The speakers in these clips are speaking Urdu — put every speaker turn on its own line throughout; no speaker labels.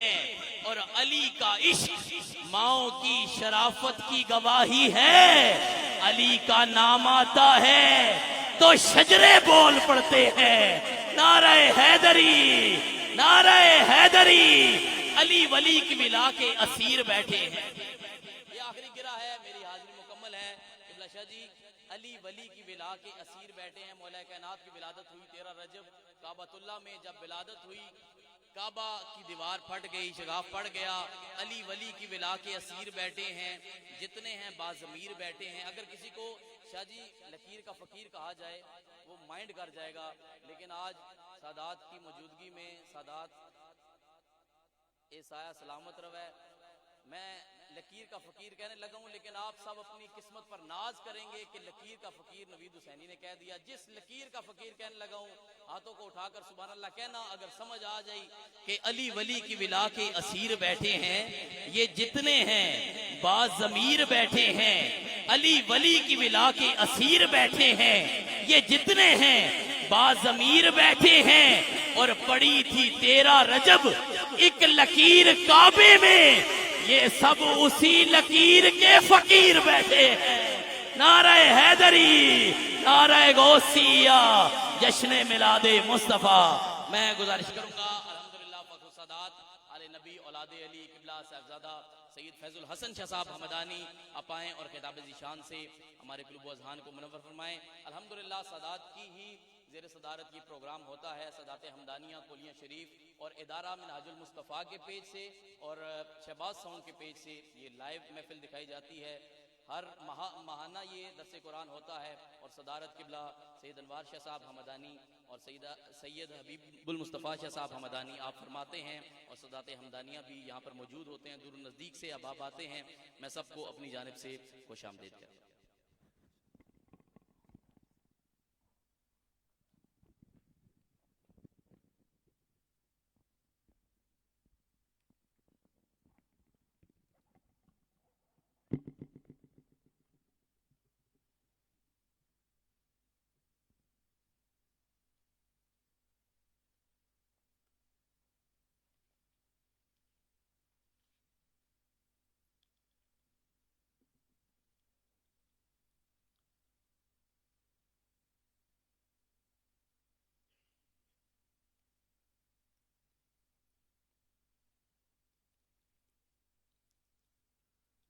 اور علی کا عشق ماؤں کی شرافت کی گواہی ہے. علی کا نام آتا ہے تو شجرے بول پڑتے ہیں. نعرہ حیدری، نعرہ حیدری. علی ولی کی ملا کے اسیر بیٹھے ہیں. یہ آخری گرہ ہے، میری حاضری مکمل ہے. قبلہ شاہ جی علی ولی کی ولا کے اسیر بیٹھے ہیں. مولا کائنات کی ولادت ہوئی 13 رجب. کعبۃ اللہ میں جب ولادت ہوئی، کعبہ کی دیوار پھٹ گئی، شگاف پڑ گیا. علی ولی کی ولا کے اسیر بیٹھے ہیں. جتنے ہیں باضمیر بیٹھے ہیں. اگر کسی کو شاہ جی لکیر کا فقیر کہا جائے وہ مائنڈ کر جائے گا، لیکن آج سادات کی موجودگی میں سادات اے سایہ سلامت روے، میں لکیر کا فقیر کہنے لگا ہوں، لیکن آپ سب اپنی قسمت پر ناز کریں گے کہ لکیر کا فقیر نوید حسینی نے کہہ دیا. جس لکیر کا فقیر کہنے لگا ہوں ہاتھوں کو اٹھا کر سبحان اللہ کہنا اگر سمجھ آ جائے کہ علی ولی کی ولا کے اسیر بیٹھے ہیں. یہ جتنے ہیں باضمیر بیٹھے ہیں. علی ولی کی ولا کے اسیر بیٹھے ہیں. یہ جتنے ہیں باضمیر بیٹھے ہیں. اور پڑی تھی 13 رجب ایک لکیر کعبے میں، یہ سب اسی لکیر کے فقیر بیٹھے ہیں. نعرہ حیدری، نعرہ غوثیہ، جشن میلاد مصطفیٰ. میں گزارش کروں گا الحمدللہ فخر سادات علی نبی اولاد علی قبلہ صاحبزادہ سید فیض الحسن شاہ صاحب حمدانی اپائیں اور خطاب ذیشان سے ہمارے قلوب و اذہان کو منور فرمائیں. الحمدللہ سادات کی ہی زیر صدارت یہ پروگرام ہوتا ہے. سادات حمدانیہ کولیاں شریف اور ادارہ منہاج المصطفیٰ کے پیج سے اور شہباز ساؤنڈ کے پیج سے یہ لائیو محفل دکھائی جاتی ہے. ہر ماہانہ یہ درس قرآن ہوتا ہے. اور صدارت قبلہ سید انوار شاہ صاحب حمدانی اور سید حبیب المصطفیٰ شاہ صاحب حمدانی آپ فرماتے ہیں. اور سادات حمدانیہ بھی یہاں پر موجود ہوتے ہیں، دور و نزدیک سے احباب آتے ہیں. میں سب کو اپنی جانب سے خوش آمدید کرتا ہوں.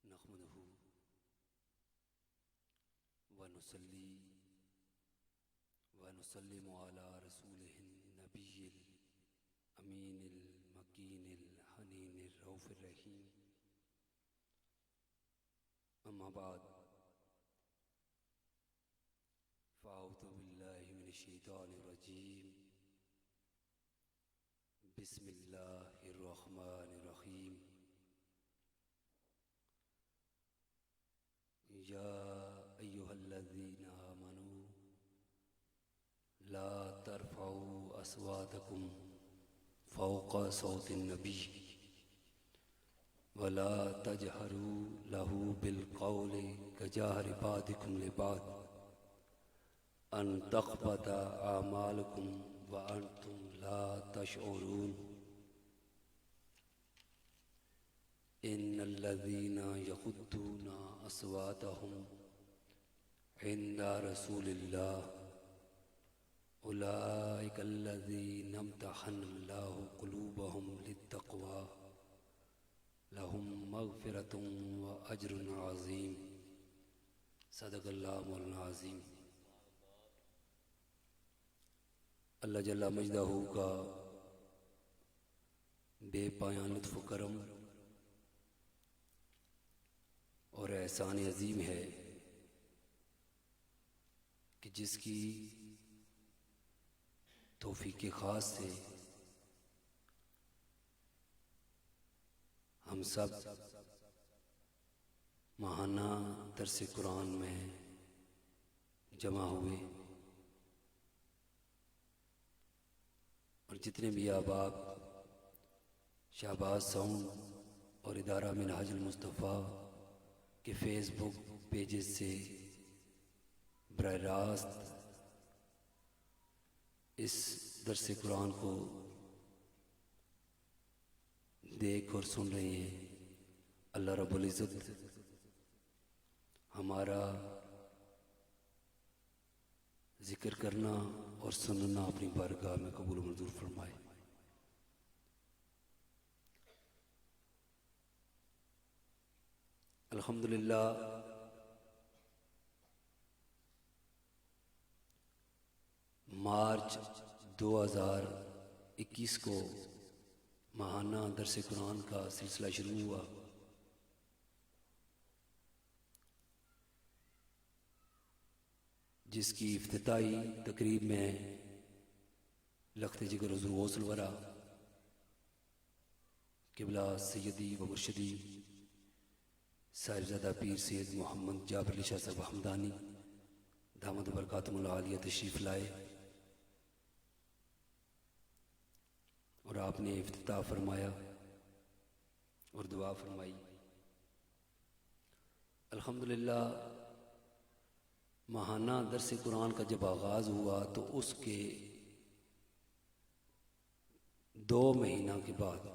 نحمده ونصلي ونسلم على رسوله النبي الأمين المكين الحنين الرؤوف الرحيم. أما بعد، فأعوذ بالله من الشيطان الرجيم. بسم الله الرحمن الرحيم. يا أيها الذين آمنوا لا ترفعوا أصواتكم فوق صوت النبي ولا تجهروا له بالقول كجهر بعضكم لبعض أن تحبط أعمالكم وأنتم لا تشعرون. إن الذين يغضون أصواتهم عند رسول الله أولئك الذين امتحن الله قلوبهم للتقوى لهم مغفرة وأجر عظيم. صدق اللہ مولانا عظیم. اللہ جل مجدہ کا بے پایان لطف و کرم اور احسان عظیم ہے کہ جس کی توفیق خاص سے ہم سب ماہانہ درس قرآن میں جمع ہوئے اور جتنے بھی احباب شہباز ساؤنڈ اور ادارہ منہاج المصطفیٰ کہ فیس بک پیجز سے براہ راست اس درس قرآن کو دیکھ اور سن رہے ہیں، اللہ رب العزت ہمارا ذکر کرنا اور سننا اپنی بارگاہ میں قبول و منظور فرمائے۔ الحمدللہ مارچ 2021 کو ماہانہ درس قرآن کا سلسلہ شروع ہوا۔ جس کی افتتاحی تقریب میں لخت جگر حضور غوث الورا قبلہ سیدی و مرشدی صاحبزادہ پیر سید محمد جابر علی شاہ صاحب حمدانی دامت برکاتہم العالیہ تشریف لائے اور آپ نے افتتاح فرمایا اور دعا فرمائی۔ الحمدللہ ماہانہ درس قرآن کا جب آغاز ہوا تو اس کے 2 مہینہ کے بعد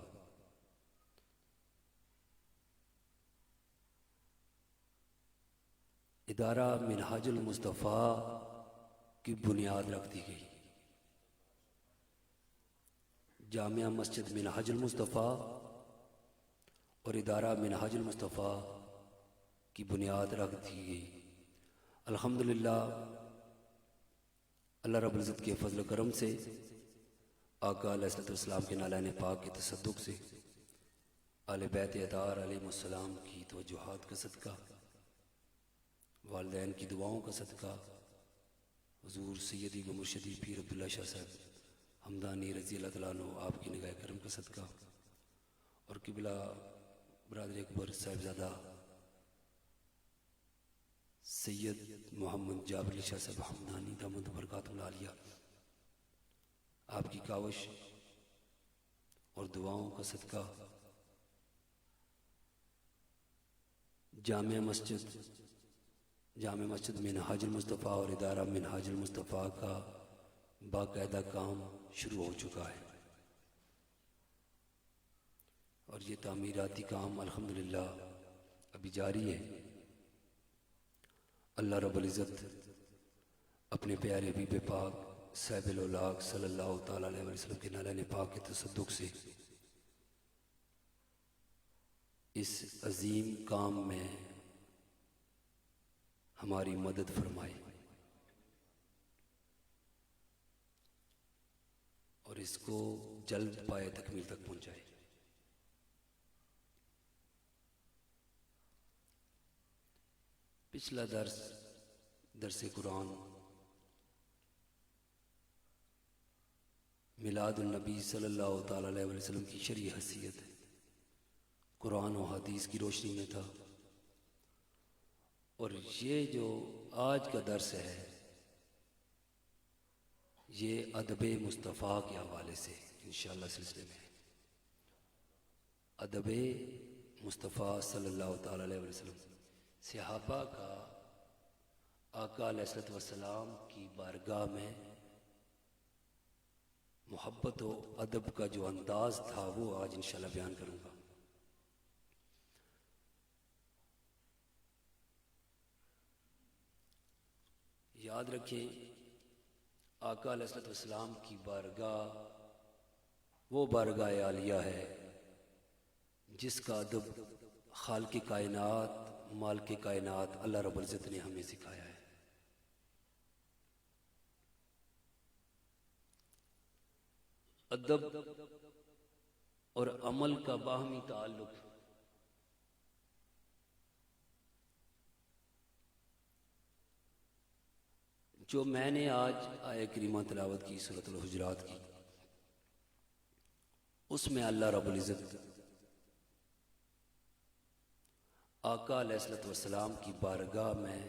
ادارہ منہاج المصطفیٰ کی بنیاد رکھ دی گئی۔ جامعہ مسجد منہاج المصطفیٰ اور ادارہ منہاج المصطفیٰ کی بنیاد رکھ دی گئی۔ الحمدللہ اللہ رب العزت کے فضل و کرم سے، آقا علیہ السلام کے نالین پاک کے تصدق سے، آل بیت اطہار علیہ السلام کی توجہات کا صدقہ، والدین کی دعاؤں کا صدقہ، حضور سیدی و مرشدی پیر عبداللہ شاہ صاحب حمدانی رضی اللہ تعالیٰ عنہ آپ کی نگاہ کرم کا صدقہ، اور قبلہ برادر اکبر صاحبزادہ سید محمد جابر علی شاہ صاحب حمدانی دامت برکاتہم العالیہ آپ کی کاوش اور دعاؤں کا صدقہ، جامع مسجد منہاج المصطفیٰ اور ادارہ منہاج المصطفیٰ کا باقاعدہ کام شروع ہو چکا ہے، اور یہ تعمیراتی کام الحمدللہ ابھی جاری ہے۔ اللہ رب العزت اپنے پیارے حبیب پاک صاحب الاولاق صلی اللہ تعالیٰ علیہ وسلم کے نالین پاک کے تصدق سے اس عظیم کام میں ہماری مدد فرمائے اور اس کو جلد پائے تکمیل تک پہنچائے۔ پچھلا درس قرآن میلاد النبی صلی اللہ تعالیٰ علیہ وسلم کی شرعی حیثیت قرآن و حدیث کی روشنی میں تھا، اور یہ جو آج کا درس ہے یہ ادب مصطفیٰ کے حوالے سے انشاءاللہ سلسلے میں ادب مصطفیٰ صلی اللہ تعالیٰ علیہ وسلم، صحابہ کا آقا علیہ السلام کی بارگاہ میں محبت و ادب کا جو انداز تھا وہ آج انشاءاللہ بیان کروں گا۔ یاد رکھیں آقا علیہ السلام کی بارگاہ وہ بارگاہ عالیہ ہے جس کا ادب خالق کائنات مالک کائنات اللہ رب العزت نے ہمیں سکھایا ہے۔ ادب اور عمل کا باہمی تعلق جو میں نے آج آیہ کریمہ تلاوت کی سورۃ الحجرات کی، اس میں اللہ رب العزت آقا علیہ السلام کی بارگاہ میں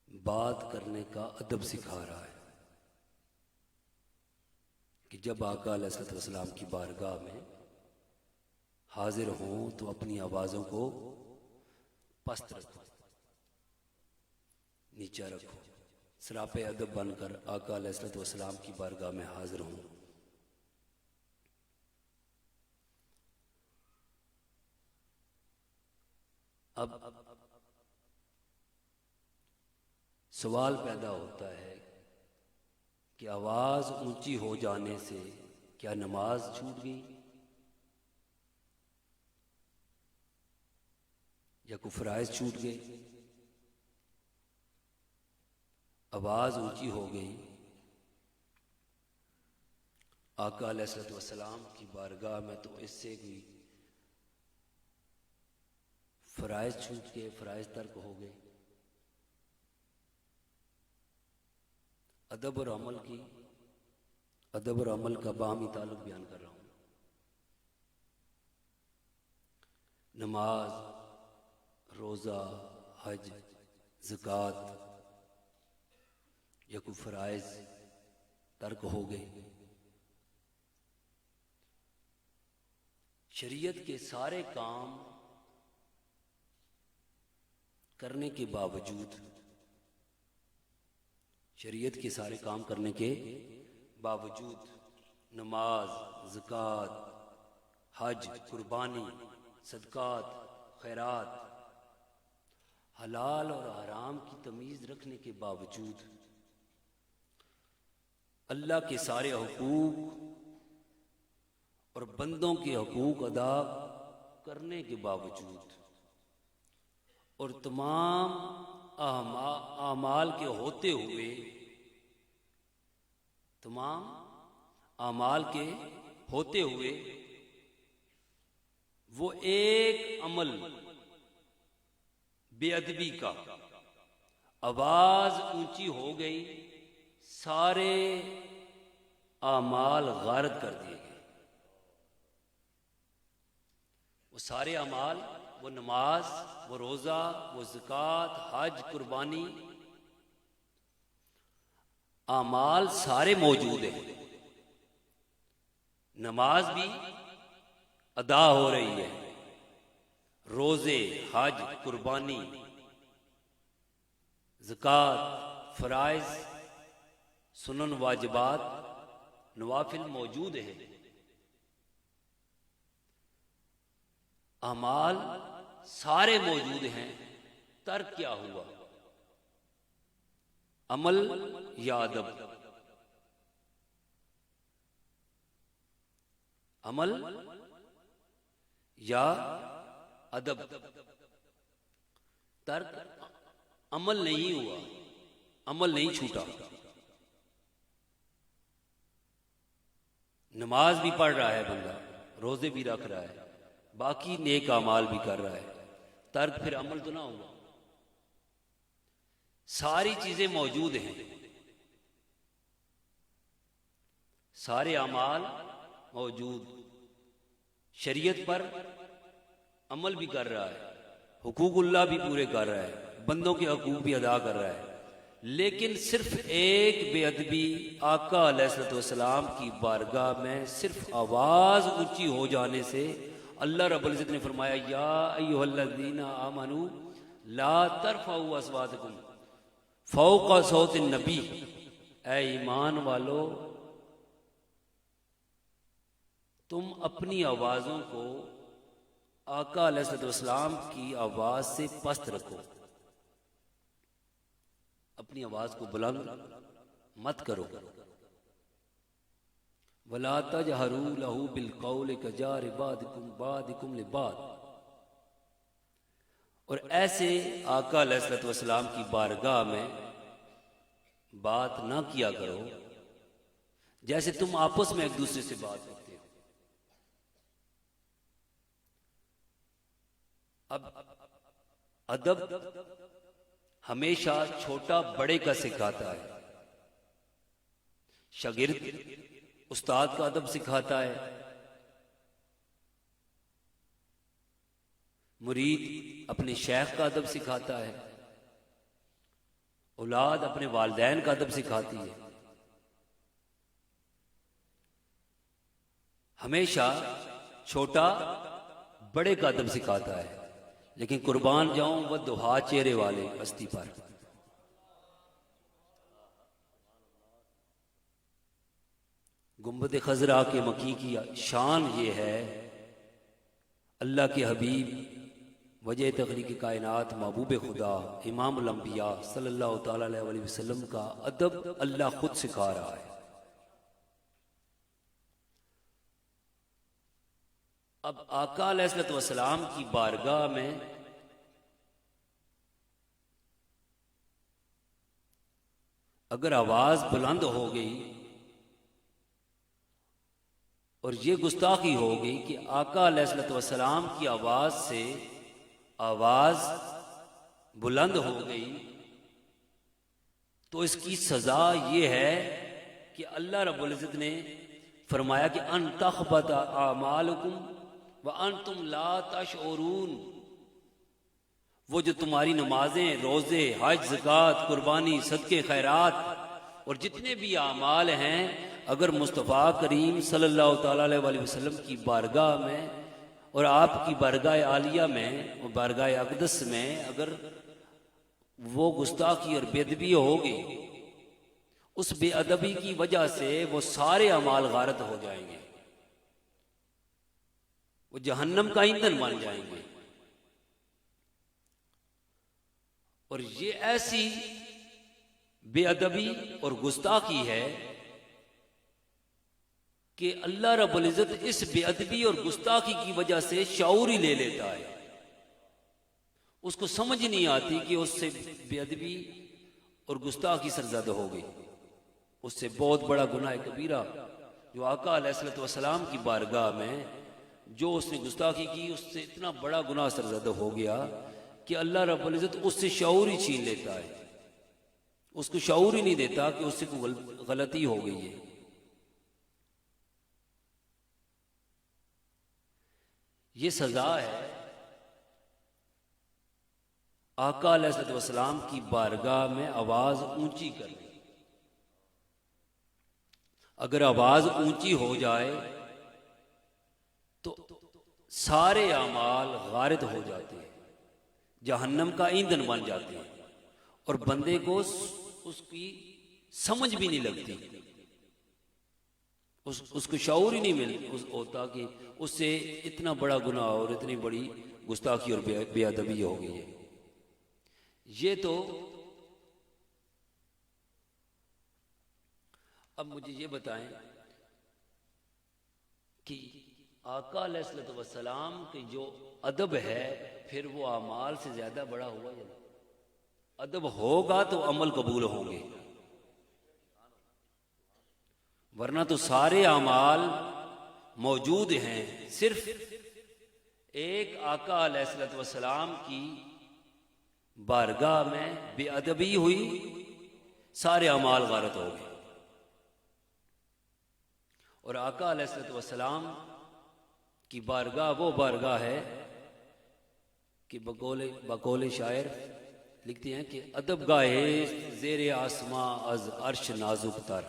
بات کرنے کا ادب سکھا رہا ہے کہ جب آقا علیہ السلام کی بارگاہ میں حاضر ہوں تو اپنی آوازوں کو پست رکھو، نیچا رکھو، سراپے ادب بن کر آقا علیہ السلام کی بارگاہ میں حاضر ہوں۔ اب سوال پیدا ہوتا ہے کہ آواز اونچی ہو جانے سے کیا نماز چھوٹ گئی یا کوئی فرائض چھوٹ گئے؟ آواز اونچی ہو گئی، آقا علیہ الصلوۃ والسلام کی بارگاہ میں، تو اس سے کوئی فرائض چھوٹ گئے، فرائض ترک ہو گئے۔ ادب اور عمل کا باہمی تعلق بیان کر رہا ہوں۔ نماز، روزہ، حج، زکوٰۃ یا کوئی فرائض ترک ہو گئے، شریعت کے سارے کام کرنے کے باوجود، شریعت کے سارے کام کرنے کے باوجود نماز، زکوٰۃ، حج، قربانی، صدقات، خیرات، حلال اور حرام کی تمیز رکھنے کے باوجود، اللہ کے سارے حقوق اور بندوں کے حقوق ادا کرنے کے باوجود اور تمام اعمال کے ہوتے ہوئے، تمام اعمال کے ہوتے ہوئے وہ ایک عمل بے ادبی کا، آواز اونچی ہو گئی، سارے اعمال غارت کر دیے گئے۔ وہ سارے اعمال، وہ نماز، وہ روزہ، وہ زکوٰۃ، حج، قربانی، اعمال سارے موجود ہیں، نماز بھی ادا ہو رہی ہے، روزے، حج، قربانی، زکوٰۃ، فرائض، سنن، واجبات، نوافل موجود ہیں، اعمال سارے موجود ہیں، ترک کیا ہوا؟ عمل یا ادب؟ عمل یا ادب؟ ترک عمل نہیں ہوا، عمل نہیں چھوٹا۔ نماز بھی پڑھ رہا ہے بندہ، روزے بھی رکھ رہا ہے، باقی نیک اعمال بھی کر رہا ہے، ترک پھر عمل تو نہ ہوا۔ ساری چیزیں موجود ہیں، سارے اعمال موجود، شریعت پر عمل بھی کر رہا ہے، حقوق اللہ بھی پورے کر رہا ہے، بندوں کے حقوق بھی ادا کر رہا ہے، لیکن صرف ایک بے ادبی آقا علیہ الصلوۃ والسلام کی بارگاہ میں صرف آواز اونچی ہو جانے سے اللہ رب العزت نے فرمایا یا ایھا الذین آمنوا لا ترفعوا اصواتکم فوق صوت النبی، اے ایمان والو تم اپنی آوازوں کو آقا علیہ الصلوۃ والسلام کی آواز سے پست رکھو، اپنی آواز کو بلند مت کرو۔ وَلَا تَجْهَرُوا لَهُ بِالْقَوْلِ كَجَهْرِ بَعْضِكُمْ لِبَعْضٍ، اور ایسے آقا علیہ الصلوۃ والسلام کی بارگاہ میں بات نہ کیا کرو جیسے تم آپس میں ایک دوسرے سے بات کرتے ہو۔ اب ادب ہمیشہ چھوٹا بڑے کا سکھاتا ہے، شاگرد استاد کا ادب سکھاتا ہے، مرید اپنے شیخ کا ادب سکھاتا ہے، اولاد اپنے والدین کا ادب سکھاتی ہے۔ ہمیشہ چھوٹا بڑے کا ادب سکھاتا ہے، لیکن قربان جاؤں وہ دہا چہرے والے ہستی پر۔ گنبد خضرا کے مکی کی شان یہ ہے، اللہ کے حبیب وجہ تخلیق کائنات محبوب خدا امام الانبیاء صلی اللہ تعالیٰ علیہ وسلم کا ادب اللہ خود سکھا رہا ہے۔ اب آقا علیہ الصلوۃ والسلام کی بارگاہ میں اگر آواز بلند ہو گئی اور یہ گستاخی ہو گئی کہ آقا علیہ الصلوۃ والسلام کی آواز سے آواز بلند ہو گئی، تو اس کی سزا یہ ہے کہ اللہ رب العزت نے فرمایا کہ ان تخبط اعمالکم وانتم لا تشعرون، وہ جو تمہاری نمازیں، روزے، حج، زکوٰۃ، قربانی، صدقے، خیرات اور جتنے بھی اعمال ہیں، اگر مصطفیٰ کریم صلی اللہ تعالیٰ علیہ وسلم کی بارگاہ میں اور آپ کی بارگاہ عالیہ میں اور بارگاہ اقدس میں اگر وہ گستاخی اور بے ادبی ہوگی، اس بے ادبی کی وجہ سے وہ سارے اعمال غارت ہو جائیں گے، وہ جہنم کا ایندھن بن جائیں گے۔ اور یہ ایسی بے ادبی اور گستاخی ہے کہ اللہ رب العزت اس بے ادبی اور گستاخی کی وجہ سے شعور ہی لے لیتا ہے، اس کو سمجھ نہیں آتی کہ اس سے بے ادبی اور گستاخی سرزدہ ہو گئی، اس سے بہت بڑا گناہ کبیرہ جو آقا علیہ الصلوۃ والسلام کی بارگاہ میں جو اس نے گستاخی کی، اس سے اتنا بڑا گناہ سرزدہ ہو گیا کہ اللہ رب العزت اس سے شعور ہی چھین لیتا ہے، اس کو شعور ہی نہیں دیتا کہ اس سے کوئی غلطی ہو گئی ہے۔ یہ سزا ہے آقا علیہ الصلوۃ والسلام کی بارگاہ میں آواز اونچی کرنے۔ اگر آواز اونچی ہو جائے تو سارے اعمال غارت ہو جاتے ہیں، جہنم کا ایندھن بن جاتے ہیں، اور بندے کو اس کی سمجھ بھی نہیں لگتی، اس کو شعور ہی نہیں ہوتا کہ اس سے اتنا بڑا گناہ اور اتنی بڑی گستاخی اور بے ادبی ہو گئی ہے۔ یہ تو اب مجھے یہ بتائیں کہ آقا علیہ الصلوۃ والسلام کے جو ادب ہے پھر وہ اعمال سے زیادہ بڑا ہوا یا نہیں؟ ادب ہوگا تو عمل قبول ہوں گے، ورنہ تو سارے اعمال موجود ہیں، صرف ایک آقا علیہ الصلوۃ والسلام کی بارگاہ میں بے ادبی ہوئی، سارے اعمال غارت ہو گئے۔ اور آقا علیہ الصلوۃ والسلام کی بارگاہ وہ بارگاہ ہے کہ بقول شاعر لکھتے ہیں کہ ادب گاہے زیر آسماں از عرش نازک تر،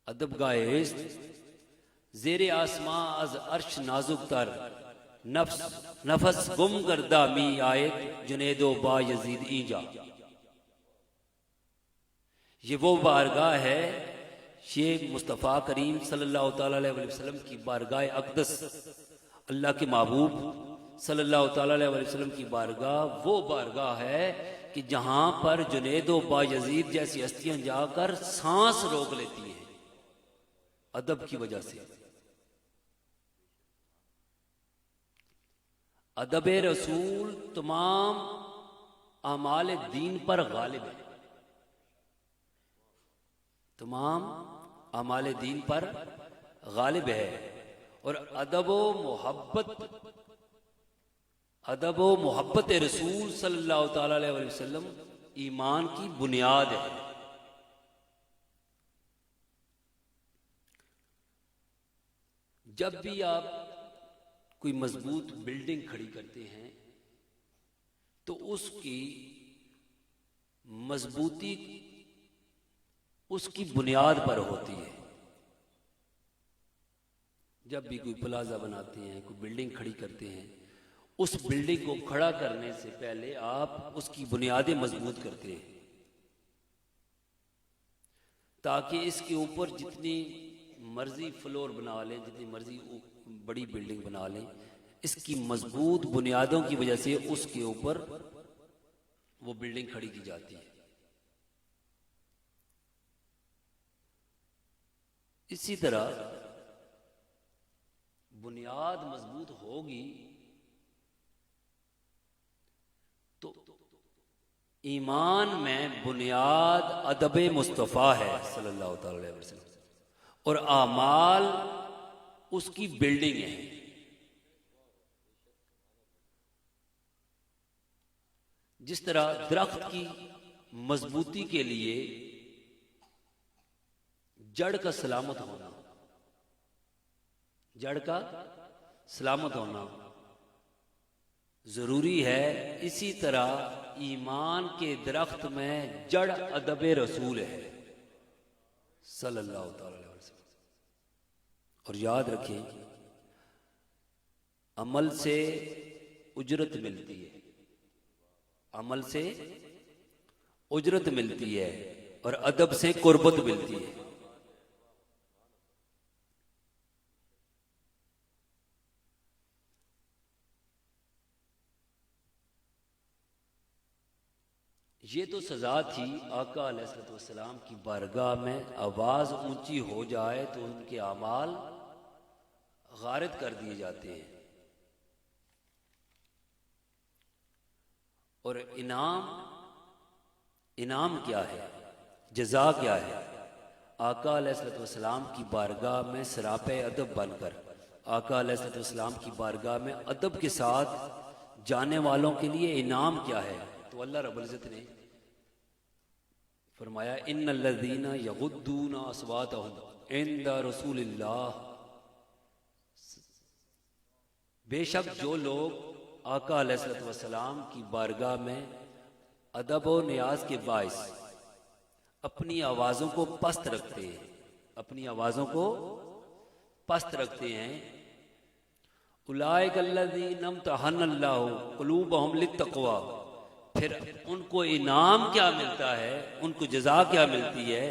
ادب گاہے زیر آسماں از عرش نازک تر، نفس گم گردہ می آیت جنید و با یزید اینجا۔ یہ وہ بارگاہ ہے، یہ مصطفیٰ کریم صلی اللہ تعالیٰ علیہ وسلم کی بارگاہ اقدس، اللہ کے محبوب صلی اللہ تعالیٰ علیہ وسلم کی بارگاہ وہ بارگاہ ہے کہ جہاں پر جنید و با یزید جیسی ہستیاں جا کر سانس روک لیتی ہیں ادب کی وجہ سے۔ ادب رسول تمام اعمال دین پر غالب ہے، تمام اعمال دین پر غالب ہے، اور ادب و محبت رسول صلی اللہ تعالیٰ علیہ وسلم ایمان کی بنیاد ہے۔ جب بھی آپ کوئی مضبوط بلڈنگ کھڑی کرتے ہیں تو اس کی مضبوطی اس کی بنیاد پر ہوتی ہے۔ جب بھی کوئی پلازا بناتے ہیں، کوئی بلڈنگ کھڑی کرتے ہیں، اس بلڈنگ کو کھڑا کرنے سے پہلے آپ اس کی بنیادیں مضبوط کرتے ہیں تاکہ اس کے اوپر جتنی مرضی فلور بنا لیں، جتنی مرضی بڑی بلڈنگ بنا لیں، اس کی مضبوط بنیادوں کی وجہ سے اس کے اوپر وہ بلڈنگ کھڑی کی جاتی ہے۔ اسی طرح بنیاد مضبوط ہوگی تو ایمان میں بنیاد ادب مصطفیٰ ہے صلی اللہ تعالی علیہ وسلم، اور اعمال اس کی بلڈنگ ہے۔ جس طرح درخت کی مضبوطی کے لیے جڑ کا سلامت ہونا، جڑ کا سلامت ہونا ضروری ہے، اسی طرح ایمان کے درخت میں جڑ ادب رسول ہے صلی اللہ تعالی علیہ وسلم۔ اور یاد رکھیں، عمل سے اجرت ملتی ہے، عمل سے اجرت ملتی ہے، اور ادب سے قربت ملتی ہے۔ یہ تو سزا تھی آقا علیہ الصلوۃ والسلام کی بارگاہ میں آواز اونچی ہو جائے تو ان کے اعمال غارت کر دیے جاتے ہیں، اور انعام کیا ہے، جزا کیا ہے؟ آقا علیہ الصلوۃ والسلام کی بارگاہ میں سراپے ادب بن کر، آقا علیہ الصلوۃ والسلام کی بارگاہ میں ادب کے ساتھ جانے والوں کے لیے انعام کیا ہے؟ تو اللہ رب العزت نے فرمایا ان الذین یغضون اصواتهم عند رسول اللہ، بے شک جو لوگ آقا علیہ الصلوۃ والسلام کی بارگاہ میں ادب و نیاز کے باعث اپنی آوازوں کو پست رکھتے ہیں، اپنی آوازوں کو پست رکھتے ہیں، اولئک الذین امتحن اللہ قلوبہم للتقوی، پھر ان کو انعام کیا ملتا ہے، ان کو جزا کیا ملتی ہے؟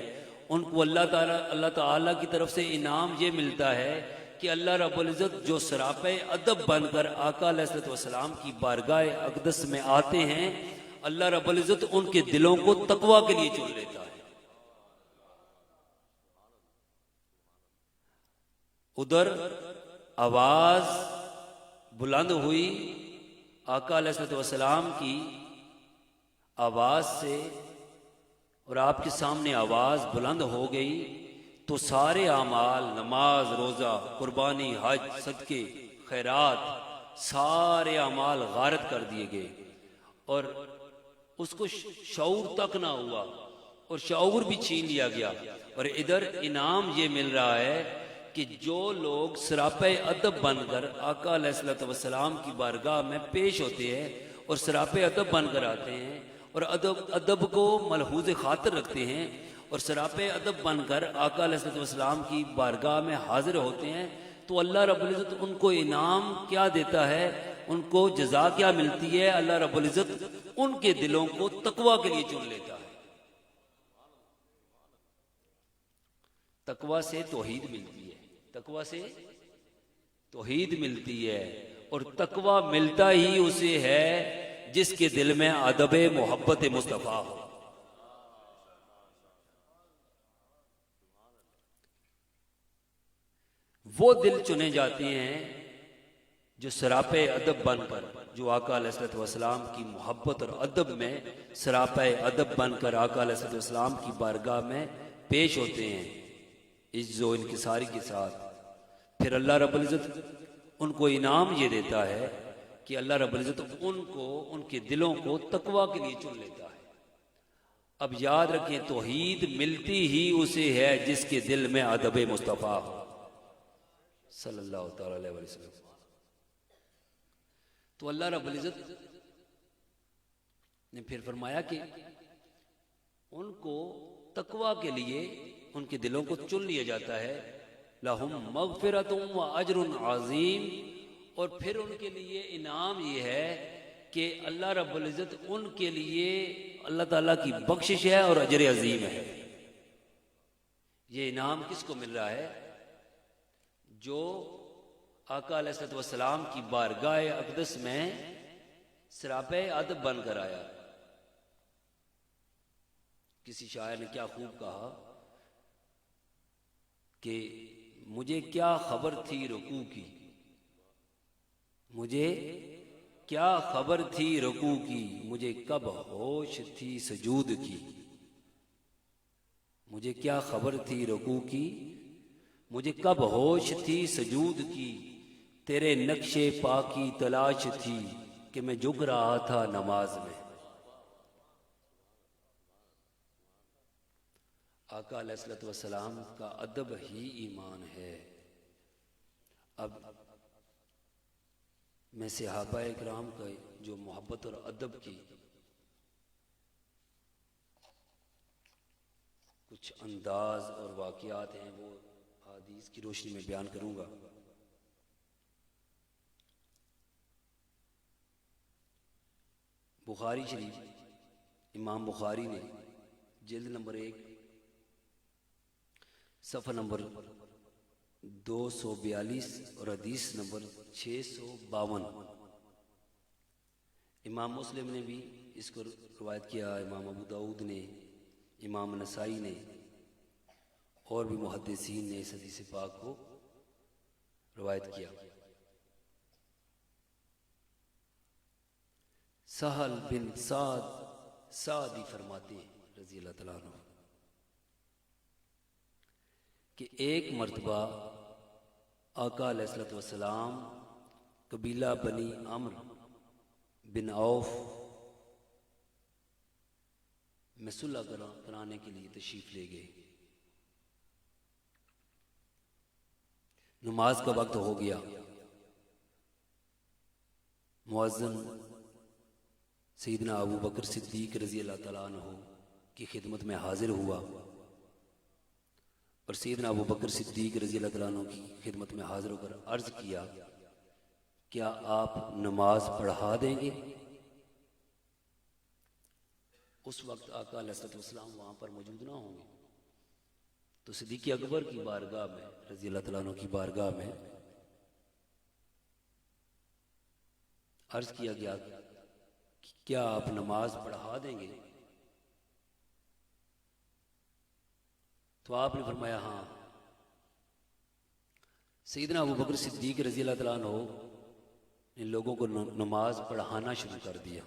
ان کو اللہ تعالیٰ کی طرف سے انعام یہ ملتا ہے کہ اللہ رب العزت جو سراپے ادب بن کر آقا علیہ الصلوۃ والسلام کی بارگاہ اقدس میں آتے ہیں، اللہ رب العزت ان کے دلوں کو تقوی کے لیے چن لیتا ہے۔ ادھر آواز بلند ہوئی آقا علیہ الصلوۃ والسلام کی آواز سے، اور آپ کے سامنے آواز بلند ہو گئی تو سارے اعمال، نماز، روزہ، قربانی، حج، صدقے، خیرات، سارے اعمال غارت کر دیے گئے، اور اس کو شعور تک نہ ہوا، اور شعور بھی چھین لیا گیا۔ اور ادھر انعام یہ مل رہا ہے کہ جو لوگ سراپے ادب بن کر آقا علیہ الصلوۃ والسلام کی بارگاہ میں پیش ہوتے ہیں اور سراپے ادب بن کر آتے ہیں، اور ادب کو ملحوظ خاطر رکھتے ہیں، اور سراپے ادب بن کر آقا علیہ الصلوۃ والسلام کی بارگاہ میں حاضر ہوتے ہیں، تو اللہ رب العزت ان کو انعام کیا دیتا ہے، ان کو جزا کیا ملتی ہے؟ اللہ رب العزت ان کے دلوں کو تقوی کے لیے چن لیتا ہے۔ تقوی سے توحید ملتی ہے، تقوی سے توحید ملتی ہے، اور تقوی ملتا ہی اسے ہے جس کے دل میں ادب محبت مصطفیٰ ہو۔ وہ دل چنے جاتے ہیں جو سراپے ادب بن کر، جو آقا علیہ الصلوۃ والسلام کی محبت اور ادب میں سراپے ادب بن کر آقا علیہ الصلوۃ والسلام کی بارگاہ میں پیش ہوتے ہیں عجز و انکساری کے ساتھ۔ پھر اللہ رب العزت ان کو انعام یہ دیتا ہے کہ اللہ رب العزت ان کو، ان کے دلوں کو تقوی کے لیے چن لیتا ہے۔ اب یاد رکھیں، توحید ملتی ہی اسے ہے جس کے دل میں ادب مصطفیٰ ہو صلی اللہ تعالی علیہ وسلم۔ تو اللہ رب العزت نے پھر فرمایا کہ ان کو تقوی کے لیے ان کے دلوں کو چن لیا جاتا ہے، لہم مغفرۃ و اجر عظیم، اور پھر ان کے لیے انعام یہ ہے کہ اللہ رب العزت ان کے لیے اللہ تعالیٰ کی بخشش ہے اور اجر عظیم ہے۔ یہ انعام کس کو مل رہا ہے؟ جو آقا علیہ الصلوۃ والسلام کی بارگاہ اقدس میں سراپے ادب بن کر آیا۔ کسی شاعر نے کیا خوب کہا کہ مجھے کیا خبر تھی رکوع کی، مجھے کیا خبر تھی رکوع کی، مجھے کب ہوش تھی سجود کی، مجھے کیا خبر تھی رکوع کی، مجھے کب ہوش تھی سجود کی، تیرے نقش پا کی تلاش تھی کہ میں جھک رہا تھا نماز میں۔ آقا علیہ الصلوۃ والسلام کا ادب ہی ایمان ہے۔ اب میں صحابہ کرام کا جو محبت اور ادب کی کچھ انداز اور واقعات ہیں وہ حدیث کی روشنی میں بیان کروں گا۔ بخاری شریف، امام بخاری نے جلد نمبر 1 صفحہ نمبر 242 اور حدیث نمبر 652، امام مسلم نے بھی اس کو روایت کیا، امام ابو داؤد نے، امام نسائی نے اور بھی محدثین نے اس حدیث پاک کو روایت کیا۔ سہل بن سعدی فرماتے ہیں رضی اللہ تعالیٰ عنہ کہ ایک مرتبہ آقا علیہ الصلوۃ والسلام قبیلہ بنی عمرو بن عوف میں صلح کرانے کے لیے تشریف لے گئے۔ نماز کا وقت ہو گیا، مؤذن سیدنا ابو بکر صدیق رضی اللہ تعالیٰ عنہ کی خدمت میں حاضر ہوا، اور سیدنا ابو بکر صدیق رضی اللہ تعالیٰ عنہ کی خدمت میں حاضر ہو کر عرض کیا، کیا آپ نماز پڑھا دیں گے؟ اس وقت آقا علیہ الصلوۃ والسلام وہاں پر موجود نہ ہوں گے، تو صدیق اکبر کی بارگاہ میں رضی اللہ تعالیٰ عنہ کی بارگاہ میں عرض کیا گیا، کیا آپ نماز پڑھا دیں گے؟ تو آپ نے فرمایا ہاں۔ سیدنا ابو بکر صدیق رضی اللہ تعالیٰ عنہ نے لوگوں کو نماز پڑھانا شروع کر دیا۔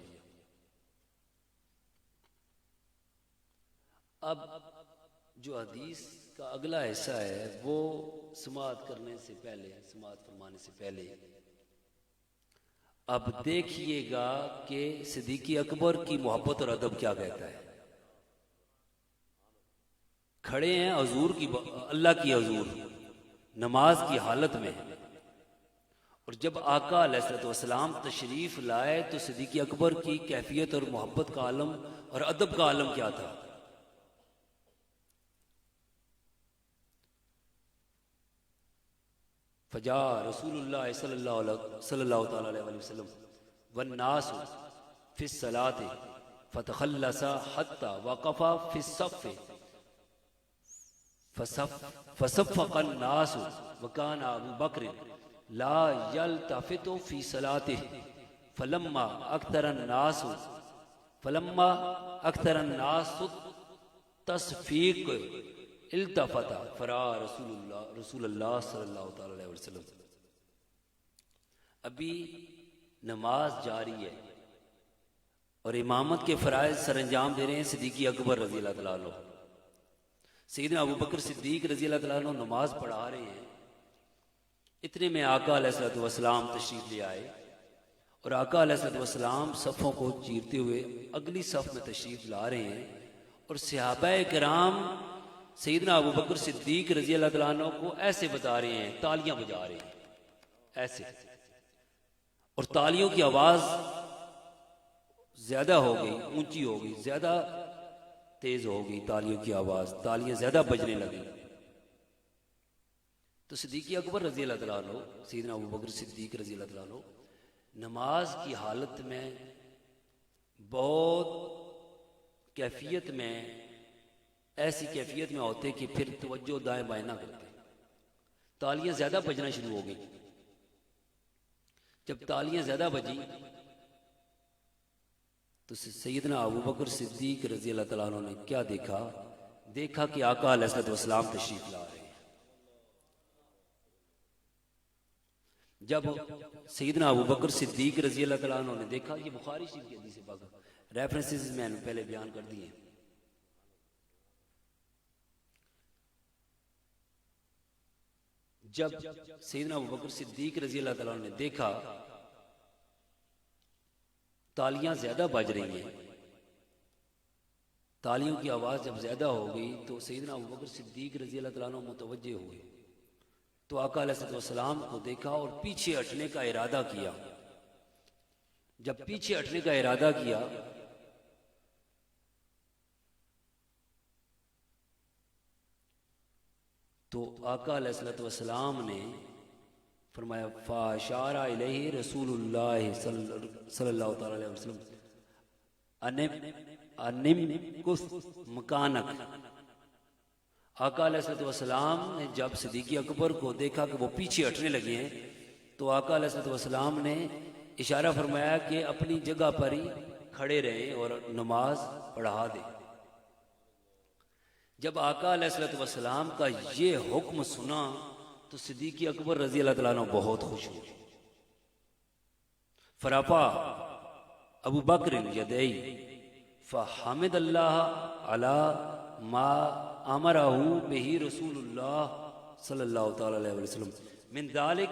اب جو حدیث کا اگلا حصہ ہے وہ سماعت کرنے سے پہلے، سماعت فرمانے سے پہلے اب دیکھیے گا کہ صدیق اکبر کی محبت اور ادب کیا کہتا ہے۔ کھڑے ہیں حضور کی، اللہ کی حضور نماز کی حالت میں، اور جب آقا علیہ الصلوۃ والسلام تشریف لائے تو صدیق اکبر کی کیفیت اور محبت کا عالم اور ادب کا عالم کیا تھا۔ فجاء رسول اللہ صلی اللہ تعالی علیہ وسلم والناس فی الصلاة فتخلص حتى وقف فی الصف فصفق الناس وكان ابو بکر لا يلتفت فی صلاته فلما اکثر الناس تصفیق التفت فرا رسول اللہ صلی اللہ تعالی علیہ وسلم۔ ابھی نماز جاری ہے اور امامت کے فرائض سر انجام دے رہے ہیں صدیق اکبر رضی اللہ تعالیٰ عنہ۔ سیدنا ابو بکر صدیق رضی اللہ تعالیٰ عنہ نماز پڑھا رہے ہیں، اتنے میں آقا علیہ الصلوۃ والسلام تشریف لے آئے، اور آقا علیہ الصلوۃ والسلام صفوں کو چیرتے ہوئے اگلی صف میں تشریف لا رہے ہیں، اور صحابہ کرام سیدنا ابو بکر صدیق رضی اللہ تعالیٰ عنہ کو ایسے بتا رہے ہیں، تالیاں بجا رہے ہیں ایسے، اور تالیوں کی آواز زیادہ ہو گئی، اونچی ہو گئی، زیادہ تیز ہو گئی تالیوں کی آواز، تالیاں زیادہ بجنے لگیں۔ تو صدیق اکبر رضی اللہ تعالیٰ عنہ، سیدنا ابو بکر صدیق رضی اللہ تعالیٰ عنہ نماز کی حالت میں بہت کیفیت میں، ایسی کیفیت میں ہوتے کہ پھر توجہ دائیں بائیں نہ کرتے، تالیاں زیادہ بجنا شروع ہو گئی، جب تالیاں زیادہ بجی تو سیدنا ابو بکر صدیق رضی اللہ تعالیٰ عنہ نے کیا دیکھا کہ آقا علیہ الصلوۃ والسلام تشریف لا رہے ہیں۔ جب سیدنا ابو بکر صدیق رضی اللہ تعالیٰ عنہ نے دیکھا، یہ بخاری شریف کی حدیث پاک ریفرنسز میں نے پہلے بیان کر دیے ہیں۔ جب سیدنا ابو بکر صدیق رضی اللہ تعالیٰ عنہ نے دیکھا تالیاں زیادہ بج رہی ہیں، تالیوں کی آواز جب زیادہ ہو گئی تو سیدنا ابو بکر صدیق رضی اللہ تعالیٰ عنہ متوجہ ہوئے، تو آقا علیہ الصلوۃ والسلام کو دیکھا اور پیچھے ہٹنے کا ارادہ کیا۔ جب پیچھے ہٹنے کا ارادہ کیا تو آقا علیہ الصلوۃ والسلام نے فرمایا فاشار الیہ رسول اللہ صلی اللہ تعالی علیہ وسلم انم کس مکانک۔ آقا علیہ الصلوۃ والسلام نے جب صدیق اکبر کو دیکھا کہ وہ پیچھے ہٹنے لگے ہیں تو آقا علیہ الصلوۃ والسلام نے اشارہ فرمایا کہ اپنی جگہ پر ہی کھڑے رہیں اور نماز پڑھا دیں۔ جب آقا علیہ الصلوۃ والسلام کا یہ حکم سنا تو صدیق اکبر رضی اللہ تعالیٰ عنہ بہت خوش ہوئے۔ فرفع ابو بکر یدیہ فحمد اللہ علی ما امرہ بہ رسول اللہ صلی اللہ تعالی علیہ وسلم من ذالک،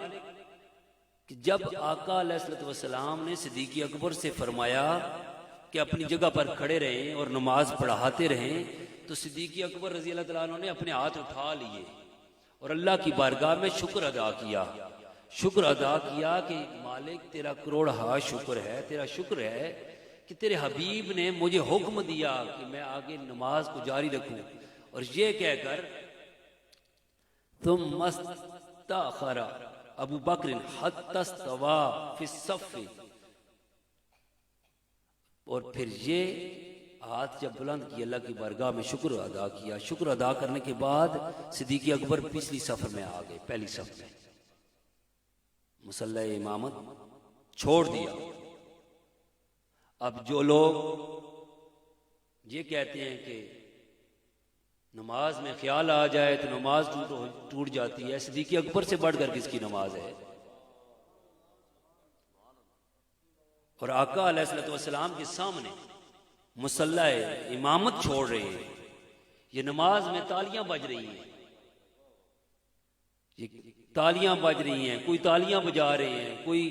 کہ جب آقا علیہ الصلوۃ والسلام نے صدیق اکبر سے فرمایا کہ اپنی جگہ پر کھڑے رہیں اور نماز پڑھاتے رہیں تو صدیق اکبر رضی اللہ تعالیٰ عنہ نے اپنے ہاتھ اٹھا لیے اور اللہ کی بارگاہ میں شکر ادا کیا کہ مالک تیرا کروڑ شکر ہے، تیرا شکر ہے کہ تیرے حبیب نے مجھے حکم دیا کہ میں آگے نماز کو جاری رکھوں۔ اور یہ کہہ کر ثم استأخر ابو بکر حتی استوى فی الصف، اور پھر یہ ہاتھ جب بلند کیا اللہ کی بارگاہ میں شکر ادا کیا۔ شکر ادا کرنے کے بعد صدیق اکبر پچھلی صف میں آ گئے، پہلی صف میں مصلی امامت چھوڑ دیا۔ اب جو لوگ یہ کہتے ہیں کہ نماز میں خیال آ جائے تو نماز ٹوٹ جاتی ہے، صدیق اکبر سے بڑھ کر کس کی نماز ہے؟ اور آقا علیہ الصلوۃ والسلام کے سامنے مصلی امامت چھوڑ رہے ہیں، یہ نماز میں تالیاں بج رہی ہیں، یہ تالیاں بج رہی ہیں، کوئی تالیاں بجا رہے ہیں، کوئی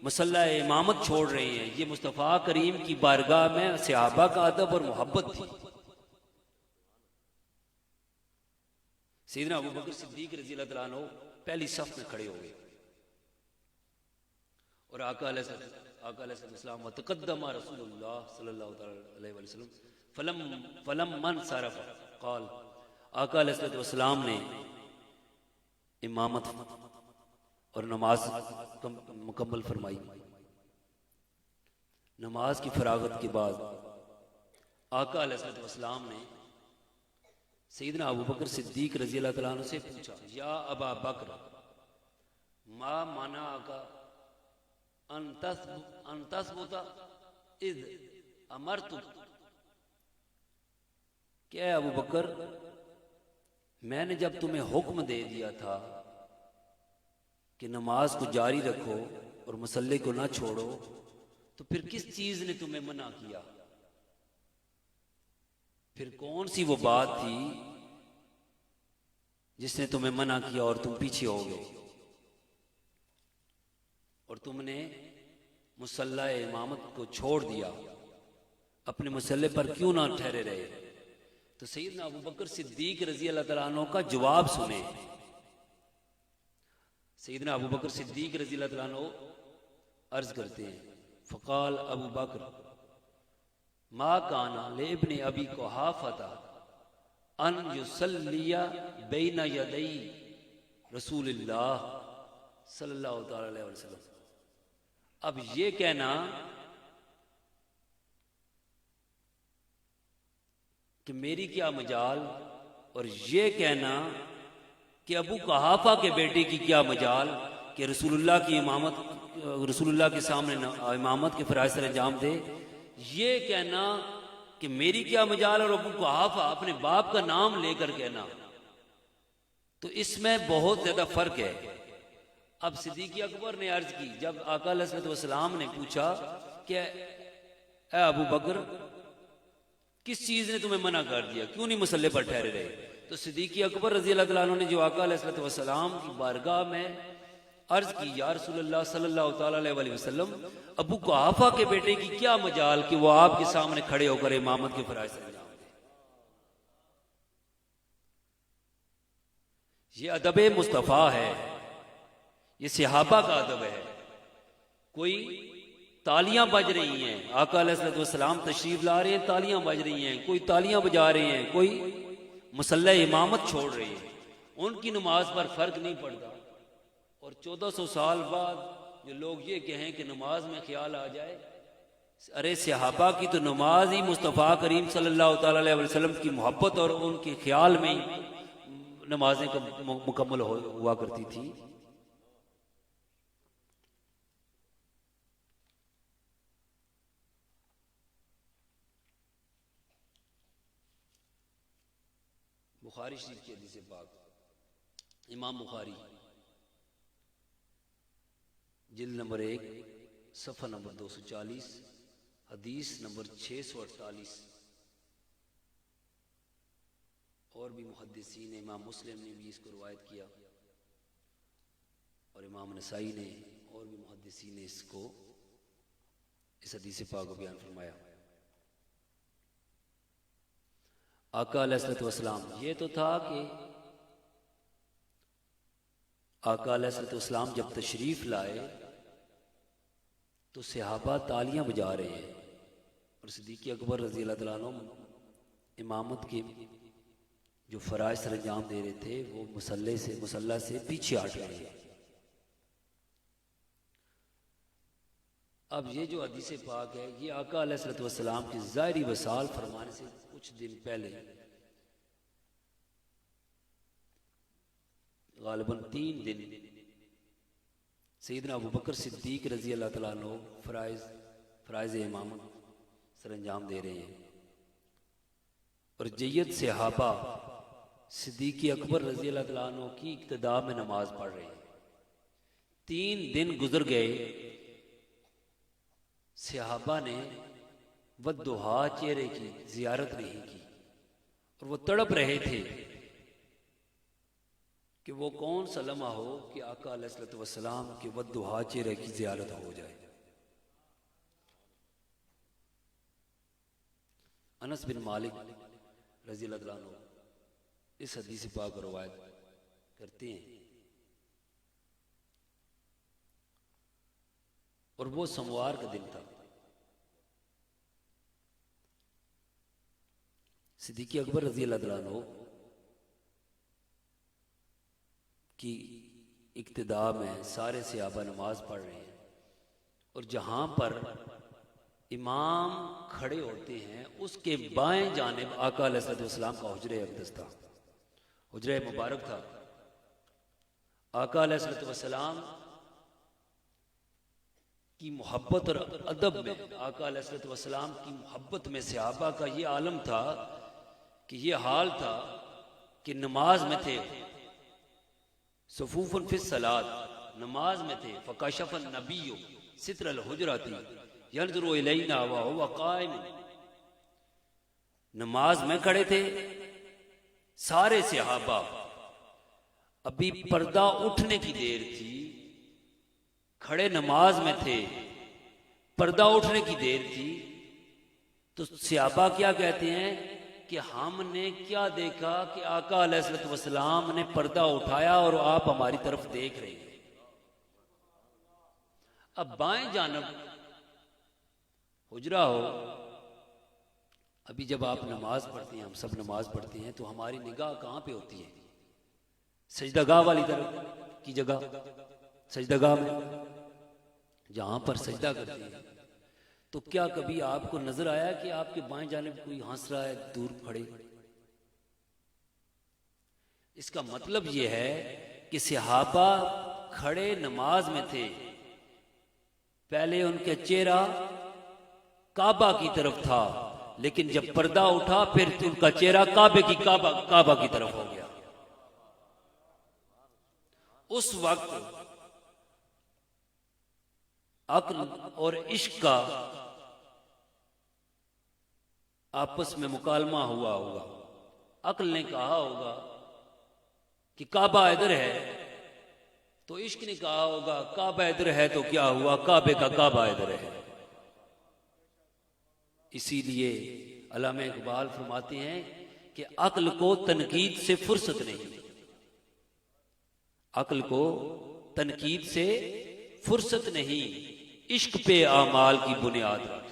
مصلی امامت چھوڑ رہے ہیں۔ یہ مصطفیٰ کریم کی بارگاہ میں صحابہ کا ادب اور محبت تھی۔ سیدنا ابو بکر صدیق رضی اللہ تعالیٰ عنہ پہلی صف میں کھڑے ہو گئے اور آقا علیہ السلام وتقدم رسول اللہ صلی اللہ علیہ وسلم فلم من صرف قال، آقا علیہ السلام نے امامت اور نماز مکمل فرمائی۔ نماز کی فراغت کے بعد آقا علیہ السلام نے سیدنا ابو بکر صدیق رضی اللہ تعالیٰ عنہ سے پوچھا یا ابا بکر ما منعک ان تثبت اذ امرتک، کہ اے ابو بکر میں نے جب تمہیں حکم دے دیا تھا کہ نماز کو جاری رکھو اور مصلی کو نہ چھوڑو تو پھر کس چیز نے تمہیں منع کیا؟ پھر کون سی وہ بات تھی جس نے تمہیں منع کیا اور تم پیچھے ہو گئے اور تم نے مصلی امامت کو چھوڑ دیا، اپنے مصلی پر کیوں نہ ٹھہرے رہے؟ تو سیدنا ابو بکر صدیق رضی اللہ تعالیٰ عنہ کا جواب سنیں۔ سیدنا ابو بکر صدیق رضی اللہ تعالیٰ عنہ عرض کرتے ہیں فقال ابو بکر ما کانا لابن ابی قحافہ ان یصلی بین یدی رسول اللہ صلی اللہ تعالی علیہ وسلم۔ اب یہ کہنا کہ میری کیا مجال اور یہ کہنا کہ ابو قحافہ کے بیٹے کی کیا مجال کہ رسول اللہ کی امامت رسول اللہ کے سامنے امامت کے فرائض سر انجام دے، یہ کہنا کہ میری کیا مجال اور ابو قحافہ اپنے باپ کا نام لے کر کہنا، تو اس میں بہت زیادہ فرق ہے۔ اب صدیق اکبر نے عرض کی، جب آقا علیہ الصلوۃ والسلام نے پوچھا کہ اے ابو بکر کس چیز نے تمہیں منع کر دیا، کیوں نہیں مصلی پر ٹھہرے رہے، تو صدیق اکبر رضی اللہ تعالیٰ عنہ نے جو آقا علیہ الصلوۃ والسلام کی بارگاہ میں عرض کی، یا رسول اللہ صلی اللہ تعالیٰ علیہ وسلم ابو قحافہ کے بیٹے کی کیا مجال کہ وہ آپ کے سامنے کھڑے ہو کر امامت کے فرائض سر انجام دے۔ یہ ادب مصطفیٰ ہے، یہ صحابہ کا ادب ہے۔ کوئی تالیاں بج رہی ہیں، آقا علیہ الصلوۃ والسلام تشریف لا رہے ہیں، تالیاں بج رہی ہیں، کوئی تالیاں بجا رہے ہیں، کوئی مصلی امامت چھوڑ رہے ہیں، ان کی نماز پر فرق نہیں پڑتا۔ اور 1400 سال بعد جو لوگ یہ کہیں کہ نماز میں خیال آ جائے، ارے صحابہ کی تو نماز ہی مصطفیٰ کریم صلی اللہ تعالیٰ علیہ وسلم کی محبت اور ان کے خیال میں ہی نمازیں مکمل ہوا کرتی تھی۔ بخاری شریف کی حدیث پاک، امام بخاری جلد نمبر 1 صفحہ نمبر 240 حدیث نمبر 648۔ اور بھی محدثین، امام مسلم نے بھی اس کو روایت کیا، اور امام نسائی نے اور بھی محدثین نے اس کو اس حدیث پاک کو بیان فرمایا۔ آقا علیہ الصلوۃ والسلام، یہ تو تھا کہ آقا علیہ الصلوۃ والسلام جب تشریف لائے تو صحابہ تالیاں بجا رہے ہیں، اور صدیق اکبر رضی اللہ تعالیٰ عنہ امامت کے جو فرائض سر انجام دے رہے تھے وہ مصلی سے پیچھے ہٹ رہے ہیں۔ اب یہ جو حدیث پاک ہے، یہ آقا علیہ الصلوۃ والسلام کی ظاہری وصال فرمانے سے کچھ دن پہلے، غالباً 3 دن، سیدنا ابو بکر صدیق رضی اللہ تعالیٰ عنہ فرائض امامت سر انجام دے رہے ہیں، اور جید صحابہ صدیق اکبر رضی اللہ تعالیٰ عنہ کی اقتداء میں نماز پڑھ رہے ہیں۔ 3 دن گزر گئے، صحابہ نے والضحیٰ چہرے کی زیارت نہیں کی، اور وہ تڑپ رہے تھے کہ وہ کون سا لمحہ ہو کہ آقا علیہ الصلوۃ والسلام کے والضحیٰ چہرے کی زیارت ہو جائے۔ انس بن مالک رضی اللہ عنہ اس حدیث پاک کو روایت کرتے ہیں، اور وہ سموار کا دن تھا۔ صدیق اکبر رضی اللہ عنہ کی اقتداء میں سارے صحابہ نماز پڑھ رہے ہیں، اور جہاں پر امام کھڑے ہوتے ہیں اس کے بائیں جانب آقا علیہ الصلوۃ والسلام کا حجرہ اقدس تھا، حجرہ مبارک تھا۔ آقا علیہ الصلوۃ والسلام کی محبت اور ادب میں، آقا علیہ الصلوۃ والسلام کی محبت میں صحابہ کا یہ عالم تھا کہ یہ حال تھا کہ نماز میں تھے، صفوف فی الصلاۃ، نماز میں تھے، فکشف النبی ستر الحجرۃ ینظر الینا وهو قائم، نماز میں کھڑے تھے سارے صحابہ، ابھی پردہ اٹھنے کی دیر تھی، کھڑے نماز میں تھے، پردہ اٹھنے کی دیر تھی، تو صحابہ کیا کہتے ہیں کہ ہم نے کیا دیکھا کہ آقا علیہ الصلوۃ والسلام نے پردہ اٹھایا اور آپ ہماری طرف دیکھ رہے ہیں۔ اب بائیں جانب حجرہ ہو، ابھی جب آپ نماز پڑھتے ہیں، ہم سب نماز پڑھتے ہیں، تو ہماری نگاہ کہاں پہ ہوتی ہے؟ سجدہ گاہ والی طرف کی جگہ، سجدہ گاہ میں جہاں پر سجدہ کرتے ہیں۔ تو کیا کبھی آپ کو نظر آیا کہ آپ کے بائیں جانب کوئی ہنس رہا ہے دور کھڑے؟ اس کا مطلب یہ ہے کہ صحابہ کھڑے نماز میں تھے، پہلے ان کا چہرہ کعبہ کی طرف تھا، لیکن جب پردہ اٹھا پھر ان کا چہرہ کعبہ کی طرف ہو گیا۔ اس وقت عقل اور عشق کا آپس میں مکالمہ ہوا ہوگا۔ عقل نے کہا ہوگا کہ کعبہ ادھر ہے، تو عشق نے کہا ہوگا کعبہ ادھر ہے تو کیا ہوا، کعبے کا کعبہ ادھر ہے۔ اسی لیے علامہ اقبال فرماتے ہیں کہ عقل کو تنقید سے فرصت نہیں، عقل کو تنقید سے فرصت نہیں، عشق پہ اعمال کی بنیاد رکھ،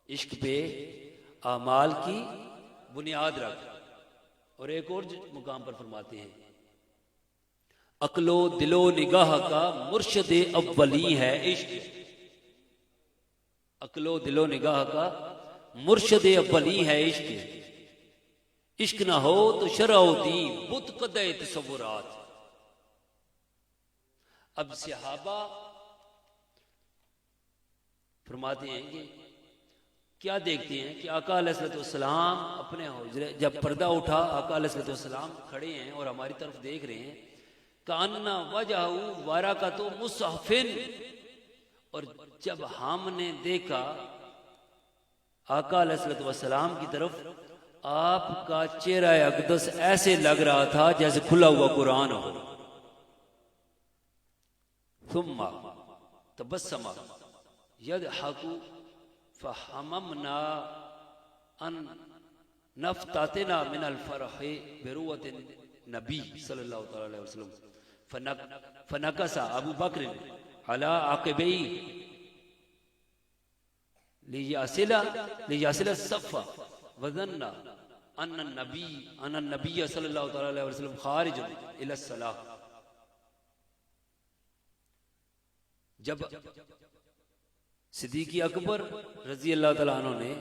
عشق پہ اعمال کی بنیاد رکھ۔ اور ایک اور مقام پر فرماتے ہیں عقل و دل و نگاہ کا مرشد اولی ہے عشق، عقل و دل و نگاہ کا مرشد اولی ہے عشق، عشق نہ ہو تو شرع و دین بت قدع تصورات۔ اب صحابہ فرماتے ہیں کہ کیا دیکھتے ہیں کہ آقا علیہ الصلوۃ والسلام اپنے حجرے جب پردہ اٹھا، آقا علیہ الصلوۃ والسلام کھڑے ہیں اور ہماری طرف دیکھ رہے ہیں، کأن وجہہ ورقۃ مصحف، اور جب ہم نے دیکھا آقا علیہ الصلوۃ والسلام کی طرف، آپ کا چہرہ اقدس ایسے لگ رہا تھا جیسے کھلا ہوا قرآن ہو۔ ثم تبسم یضحک فہممنا ان نفتتنا من الفرح برؤیت النبی صلی اللہ تعالی علیہ وسلم، فنکس ابو بکر علی عقبیہ لیصل الصف وظن ان النبی صلی اللہ تعالی علیہ وسلم خارج الی الصلاۃ۔ جب صدیق اکبر رضی اللہ تعالیٰ عنہ نے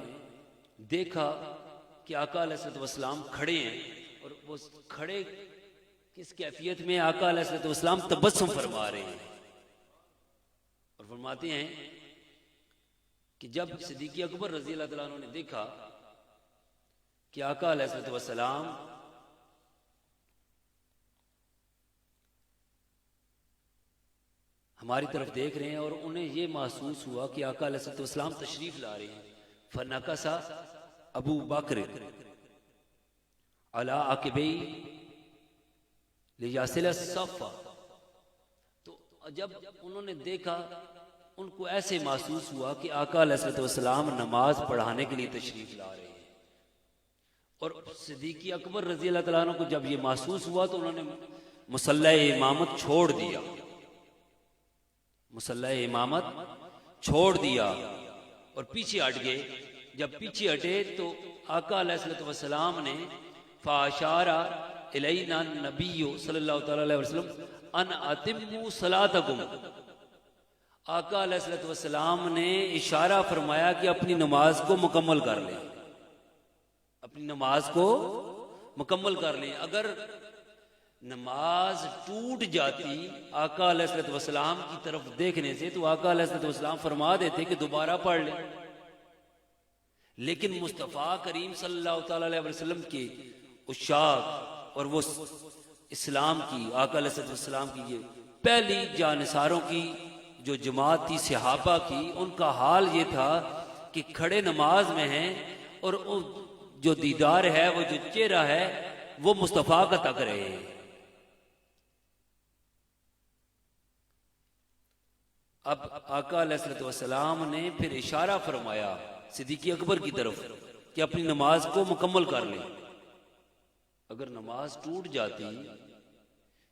دیکھا کہ آقا علیہ الصلوۃ والسلام کھڑے ہیں، اور وہ کھڑے کس کیفیت میں، آقا علیہ الصلوۃ والسلام تبسم فرما رہے ہیں، اور فرماتے ہیں کہ جب صدیق اکبر رضی اللہ تعالیٰ عنہ نے دیکھا کہ آقا علیہ الصلوۃ والسلام ہماری طرف دیکھ رہے ہیں اور انہیں یہ محسوس ہوا کہ آقا علیہ الصلوۃ والسلام تشریف لا رہے ہیں، فنکس ابو بکر علی عقبیہ لیصل الصف، تو جب انہوں نے دیکھا ان کو ایسے محسوس ہوا کہ آقا علیہ الصلوۃ والسلام نماز پڑھانے کے لیے تشریف لا رہے ہیں، اور صدیق اکبر رضی اللہ تعالیٰ عنہ کو جب یہ محسوس ہوا تو انہوں نے مصلی امامت چھوڑ دیا، مصلی امامت چھوڑ دیا اور پیچھے ہٹ گئے۔ جب پیچھے ہٹے تو آقا علیہ الصلوۃ والسلام نے فاشار الینا النبی صلی اللہ تعالی علیہ وسلم ان اتموا صلاتکم، آقا علیہ الصلوۃ والسلام نے اشارہ فرمایا کہ اپنی نماز کو مکمل کر لیں، اپنی نماز کو مکمل کر لیں۔ اگر نماز ٹوٹ جاتی آقا علیہ الصلوۃ والسلام کی طرف دیکھنے سے تو آقا علیہ الصلوۃ والسلام فرما دیتے کہ دوبارہ پڑھ لیں، لیکن مصطفیٰ کریم صلی اللہ تعالی علیہ وسلم کے عشاق اور وہ اسلام کی، آقا علیہ الصلوۃ والسلام کی یہ پہلی جانثاروں کی جو جماعت تھی صحابہ کی، ان کا حال یہ تھا کہ کھڑے نماز میں ہیں اور جو دیدار ہے، وہ جو چہرہ ہے، وہ مصطفیٰ کا تک رہے ہیں۔ اب آقا علیہ الصلوۃ والسلام نے پھر اشارہ فرمایا صدیق اکبر کی طرف کہ اپنی نماز کو مکمل کر لیں۔ اگر نماز ٹوٹ جاتی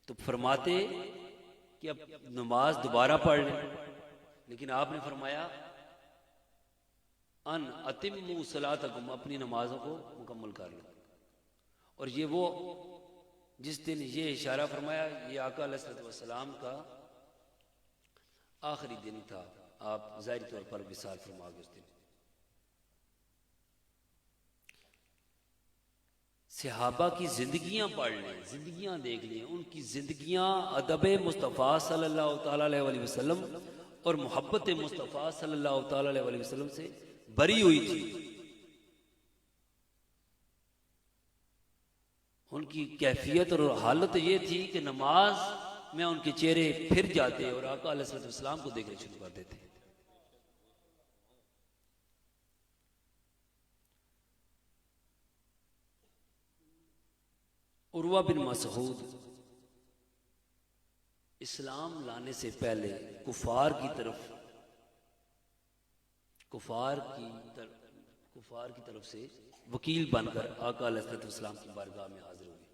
تو فرماتے کہ اب نماز دوبارہ پڑھ لیں، لیکن آپ نے فرمایا ان اتموا صلاتکم، اپنی نمازوں کو مکمل کر لیں۔ اور یہ وہ جس دن یہ اشارہ فرمایا، یہ آقا علیہ الصلوۃ والسلام کا آخری دن تھا، آپ ظاہری طور پر وصال فرما گئے اس دن۔ صحابہ کی زندگیاں پڑھ لیں، زندگیاں دیکھ لیں، ان کی زندگیاں ادب مصطفیٰ صلی اللہ تعالیٰ علیہ وسلم اور محبت مصطفیٰ صلی اللہ تعالیٰ علیہ وسلم سے بری ہوئی تھی. ان کی کیفیت اور حالت یہ تھی کہ نماز میں ان کے چہرے پھر جاتے اور آقا علیہ السلام کو دیکھنا شروع کر دیتے. عروہ بن مسعود اسلام لانے سے پہلے کفار کی طرف سے وکیل بن کر آقا علیہ السلام کی بارگاہ میں حاضر ہوئے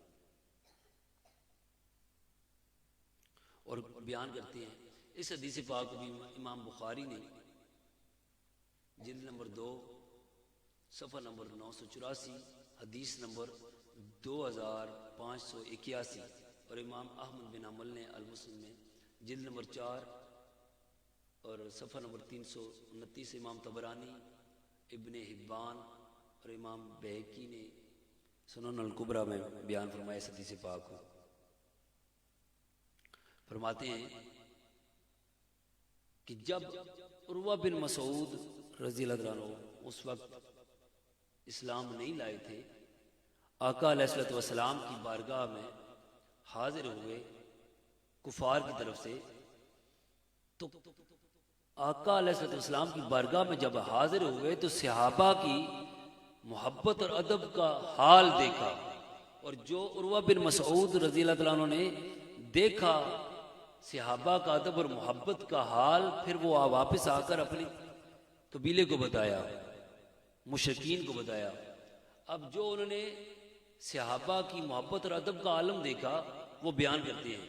اور بیان کرتے ہیں. اس حدیث پاک کو بھی امام بخاری نے جلد نمبر 2 صفحہ نمبر 984 حدیث نمبر 2581 اور امام احمد بن حنبل نے المسند میں جلد نمبر 4 اور صفحہ نمبر 329، امام طبرانی، ابن حبان اور امام بہقی نے سنن الکبریٰ میں بیان فرمایا. اس حدیث پاک کو فرماتے ہیں کہ جب عروہ بن مسعود رضی اللہ عنہ اس وقت اسلام نہیں لائے تھے، آقا علیہ السلام کی بارگاہ میں حاضر ہوئے کفار کی طرف سے، تو آقا علیہ السلام کی بارگاہ میں جب حاضر ہوئے تو صحابہ کی محبت اور ادب کا حال دیکھا، اور جو عروہ بن مسعود رضی اللہ عنہ نے دیکھا صحابہ کا ادب اور محبت کا حال، پھر وہ واپس آ کر اپنے قبیلے کو بتایا، مشرکین کو بتایا. اب جو انہوں نے صحابہ کی محبت اور ادب کا عالم دیکھا وہ بیان کرتے ہیں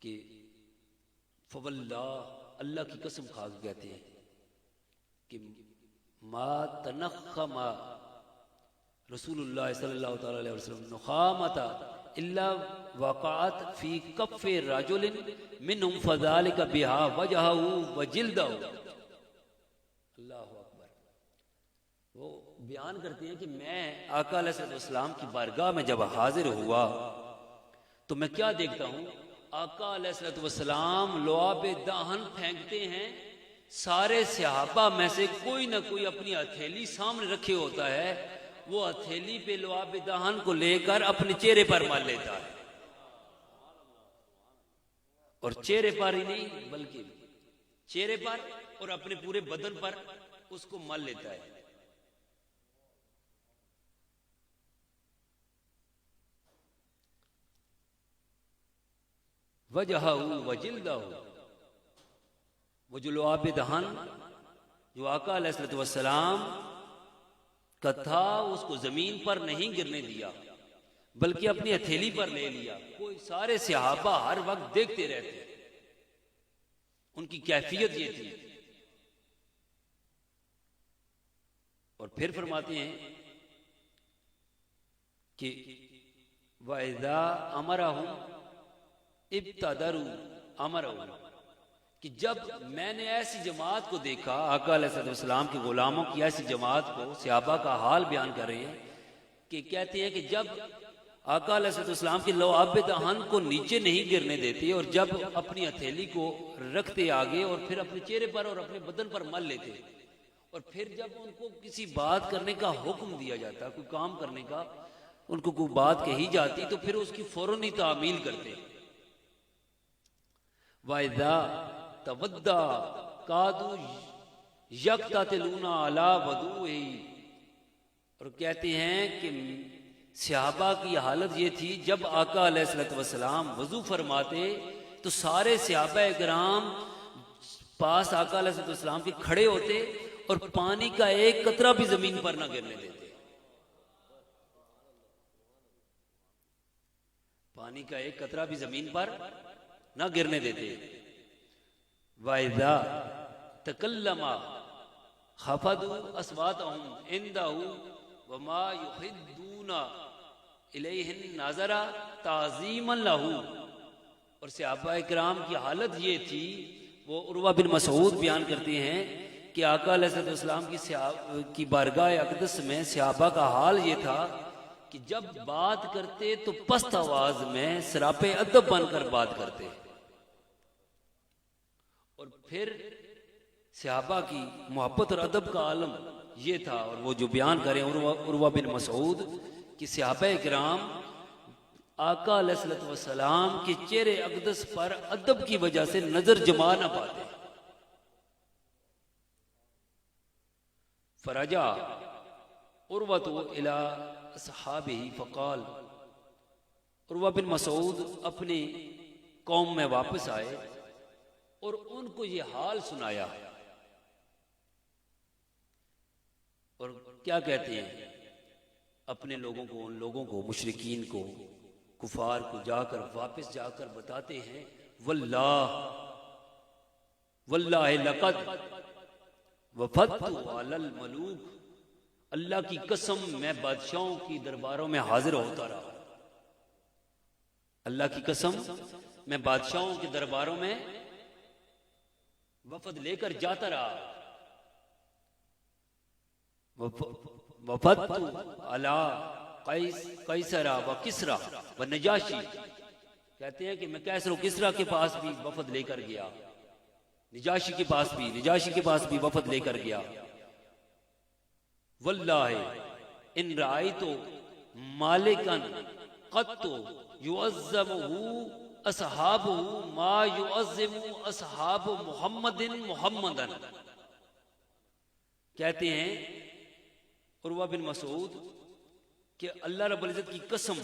کہ فواللہ، اللہ کی قسم کھا کے کہتے ہیں کہ ما تنخم رسول اللہ صلی اللہ تعالی علیہ وسلم نخامتا الا وقعت فی کف رجل منہم فذالک بہا وجہہ وجلدہ. اللہ اکبر. وہ بیان کرتے ہیں کہ میں آقا علیہ السلام کی بارگاہ میں جب حاضر ہوا تو میں کیا دیکھتا ہوں، آقا علیہ السلام لعاب دہن پھینکتے ہیں، سارے صحابہ میں سے کوئی نہ کوئی اپنی ہتھیلی سامنے رکھے ہوتا ہے، وہ ہتھیلی پہ لعاب دہن کو لے کر اپنے چہرے پر مل لیتا ہے، اور چہرے پر ہی نہیں بلکہ چہرے پر اور اپنے پورے بدن پر اس کو مل لیتا ہے. وجہہ وجلدہ، وہ جو لعاب دہن جو آقا علیہ السلام کا تھا اس کو زمین پر نہیں گرنے دیا بلکہ اپنی ہتھیلی پر لے لیا. کوئی سارے صحابہ ہر وقت دیکھتے رہتے، ان کی کیفیت یہ تھی. اور پھر فرماتے ہیں کہ وَإِذَا أَمَرَهُمْ ابتدروا امرهم، کہ جب میں نے ایسی جماعت کو دیکھا، آقا علیہ السلام کے غلاموں کی ایسی جماعت کو، صحابہ کا حال بیان کر رہے ہیں کہ کہتے ہیں کہ جب آقا علیہ السلام کے لعاب دہن کو نیچے نہیں گرنے دیتے اور جب اپنی ہتھیلی کو رکھتے آگے اور پھر اپنے چہرے پر اور اپنے بدن پر مل لیتے، اور پھر جب ان کو کسی بات کرنے کا حکم دیا جاتا، کوئی کام کرنے کا ان کو کوئی بات کہی جاتی تو پھر اس کی فوراً ہی تعمیل کرتے. وَإِذَا تَوَدَّا قَادُوا يَقْتَتِلُونَ عَلَى وَضُوئِهِ، اور کہتے ہیں کہ صحابہ کی حالت یہ تھی جب آقا علیہ السلام وضو فرماتے تو سارے صحابہ کرام پاس آقا علیہ السلام کے کھڑے ہوتے اور پانی کا ایک قطرہ بھی زمین پر نہ گرنے دیتے، پانی کا ایک قطرہ بھی زمین پر نہ گرنے دیتے. وَإِذَا تَكَلَّمَ خَفَضُوا أَصْوَاتَهُمْ عِنْدَهُ وَمَا يُحِدُّونَ إِلَيْهِ النَّظَرَ تَعْظِيمًا لَهُ. اور صحابہ کرام کی حالت یہ تھی، وہ عروہ بن مسعود بیان کرتے ہیں کہ آقا علیہ السلام کی بارگاہ اقدس میں صحابہ کا حال یہ تھا کہ جب بات کرتے تو پست آواز میں سراپے ادب بن کر بات کرتے، اور پھر صحابہ کی محبت اور ادب کا عالم یہ تھا، اور وہ جو بیان کریں عروہ بن مسعود کہ صحابہ کرام آقا علیہ السلام کے چہرے اقدس پر ادب کی وجہ سے نظر جما نہ پاتے۔ فرجع عروۃ الی اصحابہ فقال، عروہ بن مسعود اپنی قوم میں واپس آئے اور ان کو یہ حال سنایا، اور کیا کہتے ہیں اپنے لوگوں کو، ان لوگوں کو، مشرکین کو، کفار کو واپس جا کر بتاتے ہیں واللہ لقد وفدت علی الملوک، اللہ کی قسم میں بادشاہوں کی درباروں میں حاضر ہوتا رہا، اللہ کی قسم میں بادشاہوں کے درباروں میں وفد لے کر جاتا رہا۔ وفدت علی قیصر و کسرا و نجاشی، کہتے ہیں کہ میں قیصر و کسرا کے پاس بھی وفد لے کر گیا، نجاشی کے پاس بھی وفد لے کر گیا۔ واللہ ان رأیت مالکا قط یعظمہ اصحابہ ما یعظم اصحاب محمدا، کہتے ہیں عروہ بن مسعود کہ اللہ رب العزت کی قسم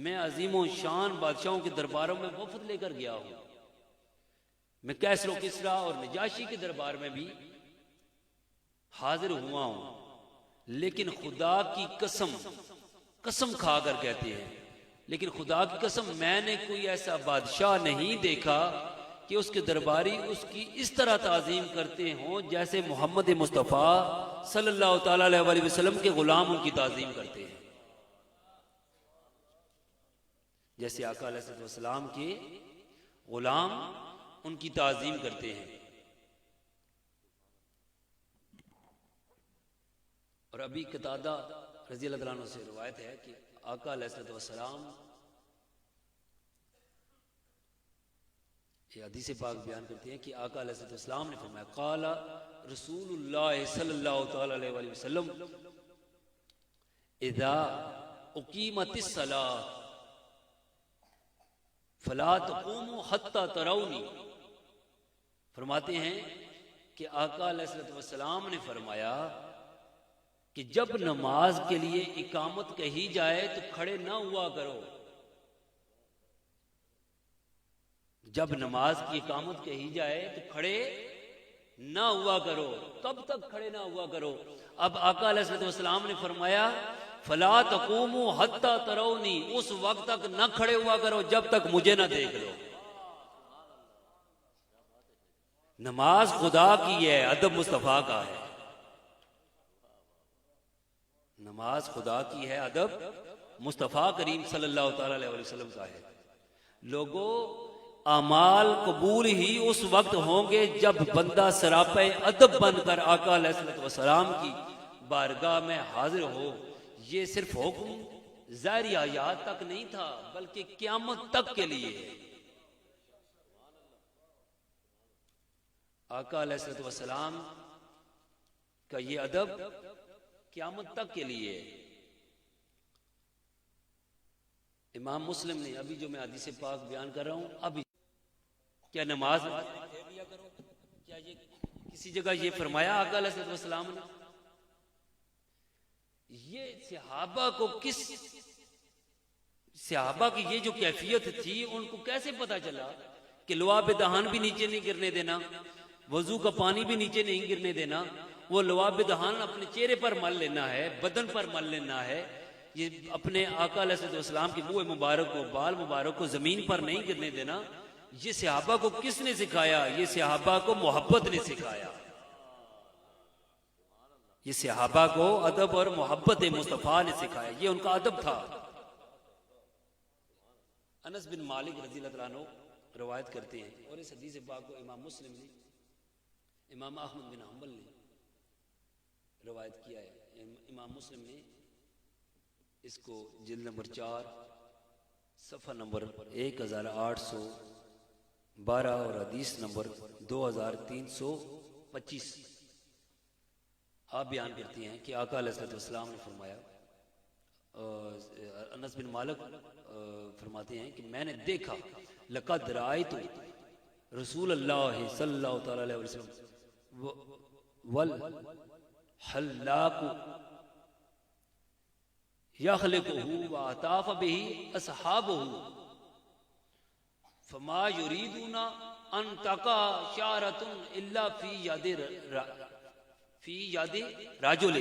میں عظیم و شان بادشاہوں کے درباروں میں وفد لے کر گیا ہوں، میں قیصر و کسرا اور نجاشی کے دربار میں بھی حاضر ہوا ہوں، لیکن خدا کی قسم کھا کر کہتے ہیں، لیکن خدا کی قسم میں نے کوئی ایسا بادشاہ نہیں دیکھا کہ اس کے درباری اس کی اس طرح تعظیم کرتے ہوں جیسے محمد مصطفیٰ صلی اللہ تعالی علیہ وآلہ وسلم کے غلام ان کی تعظیم کرتے ہیں، جیسے آقا علیہ السلام کے غلام ان کی تعظیم کرتے ہیں۔ اور ابھی قتادہ رضی اللہ عنہ سے روایت ہے کہ آقا علیہ السلام یہ حدیث پاک بیان کرتے ہیں کہ آقا علیہ السلام نے فرمایا قال رسول اللہ صلی اللہ تعالی علیہ وآلہ وسلم اذا اقیمت الصلاۃ فلا تقوموا حتی ترونی، فرماتے ہیں کہ آقا علیہ السلام نے فرمایا کہ جب نماز کے لیے اقامت کہی جائے تو کھڑے نہ ہوا کرو، جب نماز کی اقامت کہی جائے تو کھڑے نہ ہوا کرو۔ کب تک کھڑے نہ ہوا کرو؟ اب آقا علیہ السلام نے فرمایا فلا تقوموا حتی ترونی، اس وقت تک نہ کھڑے ہوا کرو جب تک مجھے نہ دیکھ لو۔ نماز خدا کی ہے، ادب مصطفیٰ کا ہے، نماز خدا کی ہے، ادب مصطفیٰ کریم صلی اللہ تعالی علیہ وسلم کا ہے۔ لوگوں، اعمال قبول ہی اس وقت ہوں گے جب بندہ سراپے ادب بن کر آقا علیہ السلام کی بارگاہ میں حاضر ہو۔ یہ صرف حکم ظاہری حیات تک نہیں تھا بلکہ قیامت تک کے لیے۔ آقا علیہ السلام کا یہ ادب قیامت تک کے لیے۔ امام مسلم نے ابھی جو میں حدیث پاک بیان کر رہا ہوں، ابھی کیا نماز پھیر لیا کرو، کیا یہ کسی جگہ یہ فرمایا آقا علیہ السلام نے؟ یہ صحابہ کو صحابہ کی یہ جو کیفیت تھی ان کو کیسے پتا چلا کہ لعاب دہان بھی نیچے نہیں گرنے دینا، وضو کا پانی بھی نیچے نہیں گرنے دینا، وہ لعاب دہان اپنے چہرے پر مل لینا ہے، بدن پر مل لینا ہے، یہ اپنے آقا علیہ السلام کی منہ مبارک کو، بال مبارک کو زمین پر نہیں گرنے دینا۔ یہ صحابہ کو کس نے سکھایا؟ یہ صحابہ کو محبت نے سکھایا، یہ صحابہ کو ادب اور محبت مصطفیٰ نے سکھایا، یہ ان کا ادب تھا۔ انس بن مالک رضی اللہ عنہ روایت کرتے ہیں، اور اس حدیث پاک کو امام مسلم نے، امام احمد بن حنبل نے روایت کیا ہے۔ امام مسلم نے اس کو جلد نمبر 4 صفحہ نمبر 1812 اور حدیث نمبر 2325 آپ بیان کرتے ہیں کہ آقا علیہ السلام نے فرمایا، انس بن مالک فرماتے ہیں کہ میں نے دیکھا، لقد رأیت رسول اللہ صلی اللہ تعالی علیہ وسلم والحلاق یخلقہ وعطاف بہ اصحابہ فما یریدون ان تقع شعرۃ الا فی ید رجل۔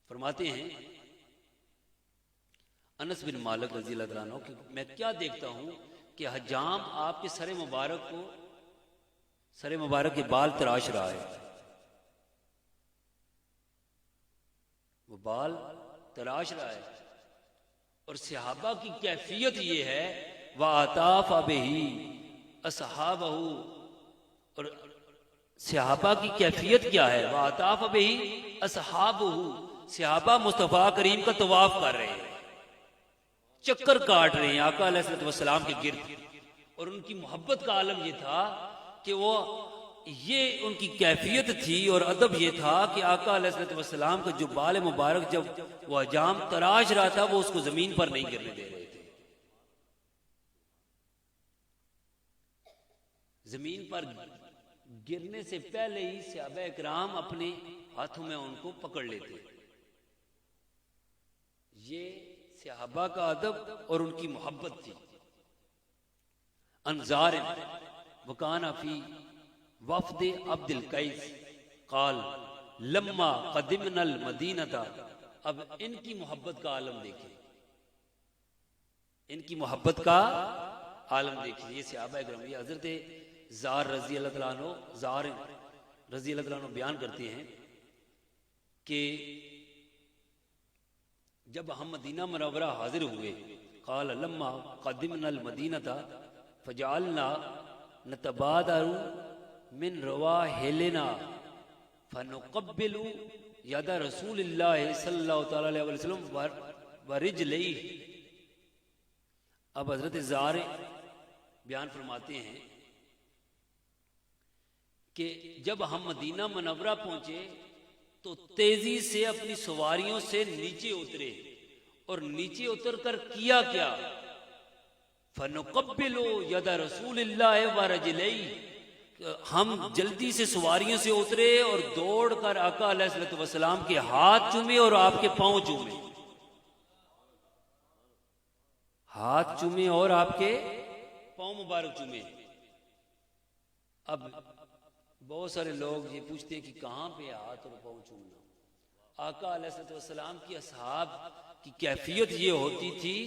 فرماتے ہیں انس بن مالک رضی اللہ عنہ کہ میں کیا دیکھتا ہوں کہ حجام آپ کے سر مبارک کے بال تراش رہا ہے، وہ بال تراش رہا ہے، اور صحابہ کی کیفیت یہ ہے وَعَطَافَ بِهِ أَصْحَابَهُ، اور صحابہ کی کیفیت کیا ہے؟ وَعَطَافَ بِهِ أَصْحَابُهُ، صحابہ مصطفیٰ کریم کا طواف کر رہے ہیں، چکر کاٹ رہے ہیں آقا علیہ السلام کے گرد، اور ان کی محبت کا عالم یہ تھا کہ وہ یہ ان کی کیفیت تھی اور ادب یہ تھا کہ آقا علیہ السلام کا جو بال مبارک جب وہ حجام تراش رہا تھا وہ اس کو زمین پر نہیں گرنے دے رہے تھے، زمین پر گرنے سے پہلے ہی صحابہ اکرام اپنے ہاتھوں میں ان کو پکڑ لیتے۔ یہ صحابہ کا ادب اور ان کی محبت تھی۔ انظار وکان فی وفد عبد القیس قال لما قدمنا المدینہ، اب ان کی محبت کا عالم دیکھیں، ان کی محبت کا عالم دیکھیں، یہ صحابہ اکرام، یہ حضرت زار رضی اللہ تعالیٰ عنہ بیان کرتے ہیں کہ جب ہم مدینہ منورہ حاضر ہوئے، قال لما قدمنا المدینہ فجعلنا نتبادر من رواحلنا فنقبل ید رسول اللہ صلی اللہ تعالی علیہ وسلم ورجلیہ۔ اب حضرت زار بیان فرماتے ہیں کہ جب ہم مدینہ منورہ پہنچے تو تیزی سے اپنی سواریوں سے نیچے اترے، اور نیچے اتر کر کیا کیا؟ فَنُقَبِّلُ يَدَ رَسُولِ اللَّهِ وَرَجِلَيْهِ، ہم جلدی سے سواریوں سے اترے اور دوڑ کر آقا علیہ السلام کے ہاتھ چومے اور آپ کے پاؤں چومے، ہاتھ چومے اور آپ کے پاؤں مبارک چومے۔ اب بہت سارے لوگ یہ پوچھتے ہیں کہ کہاں پہ ہاتھ اور پاؤں چومنا؟ آقا علیہ السلام کی اصحاب کی کیفیت یہ ہوتی تھی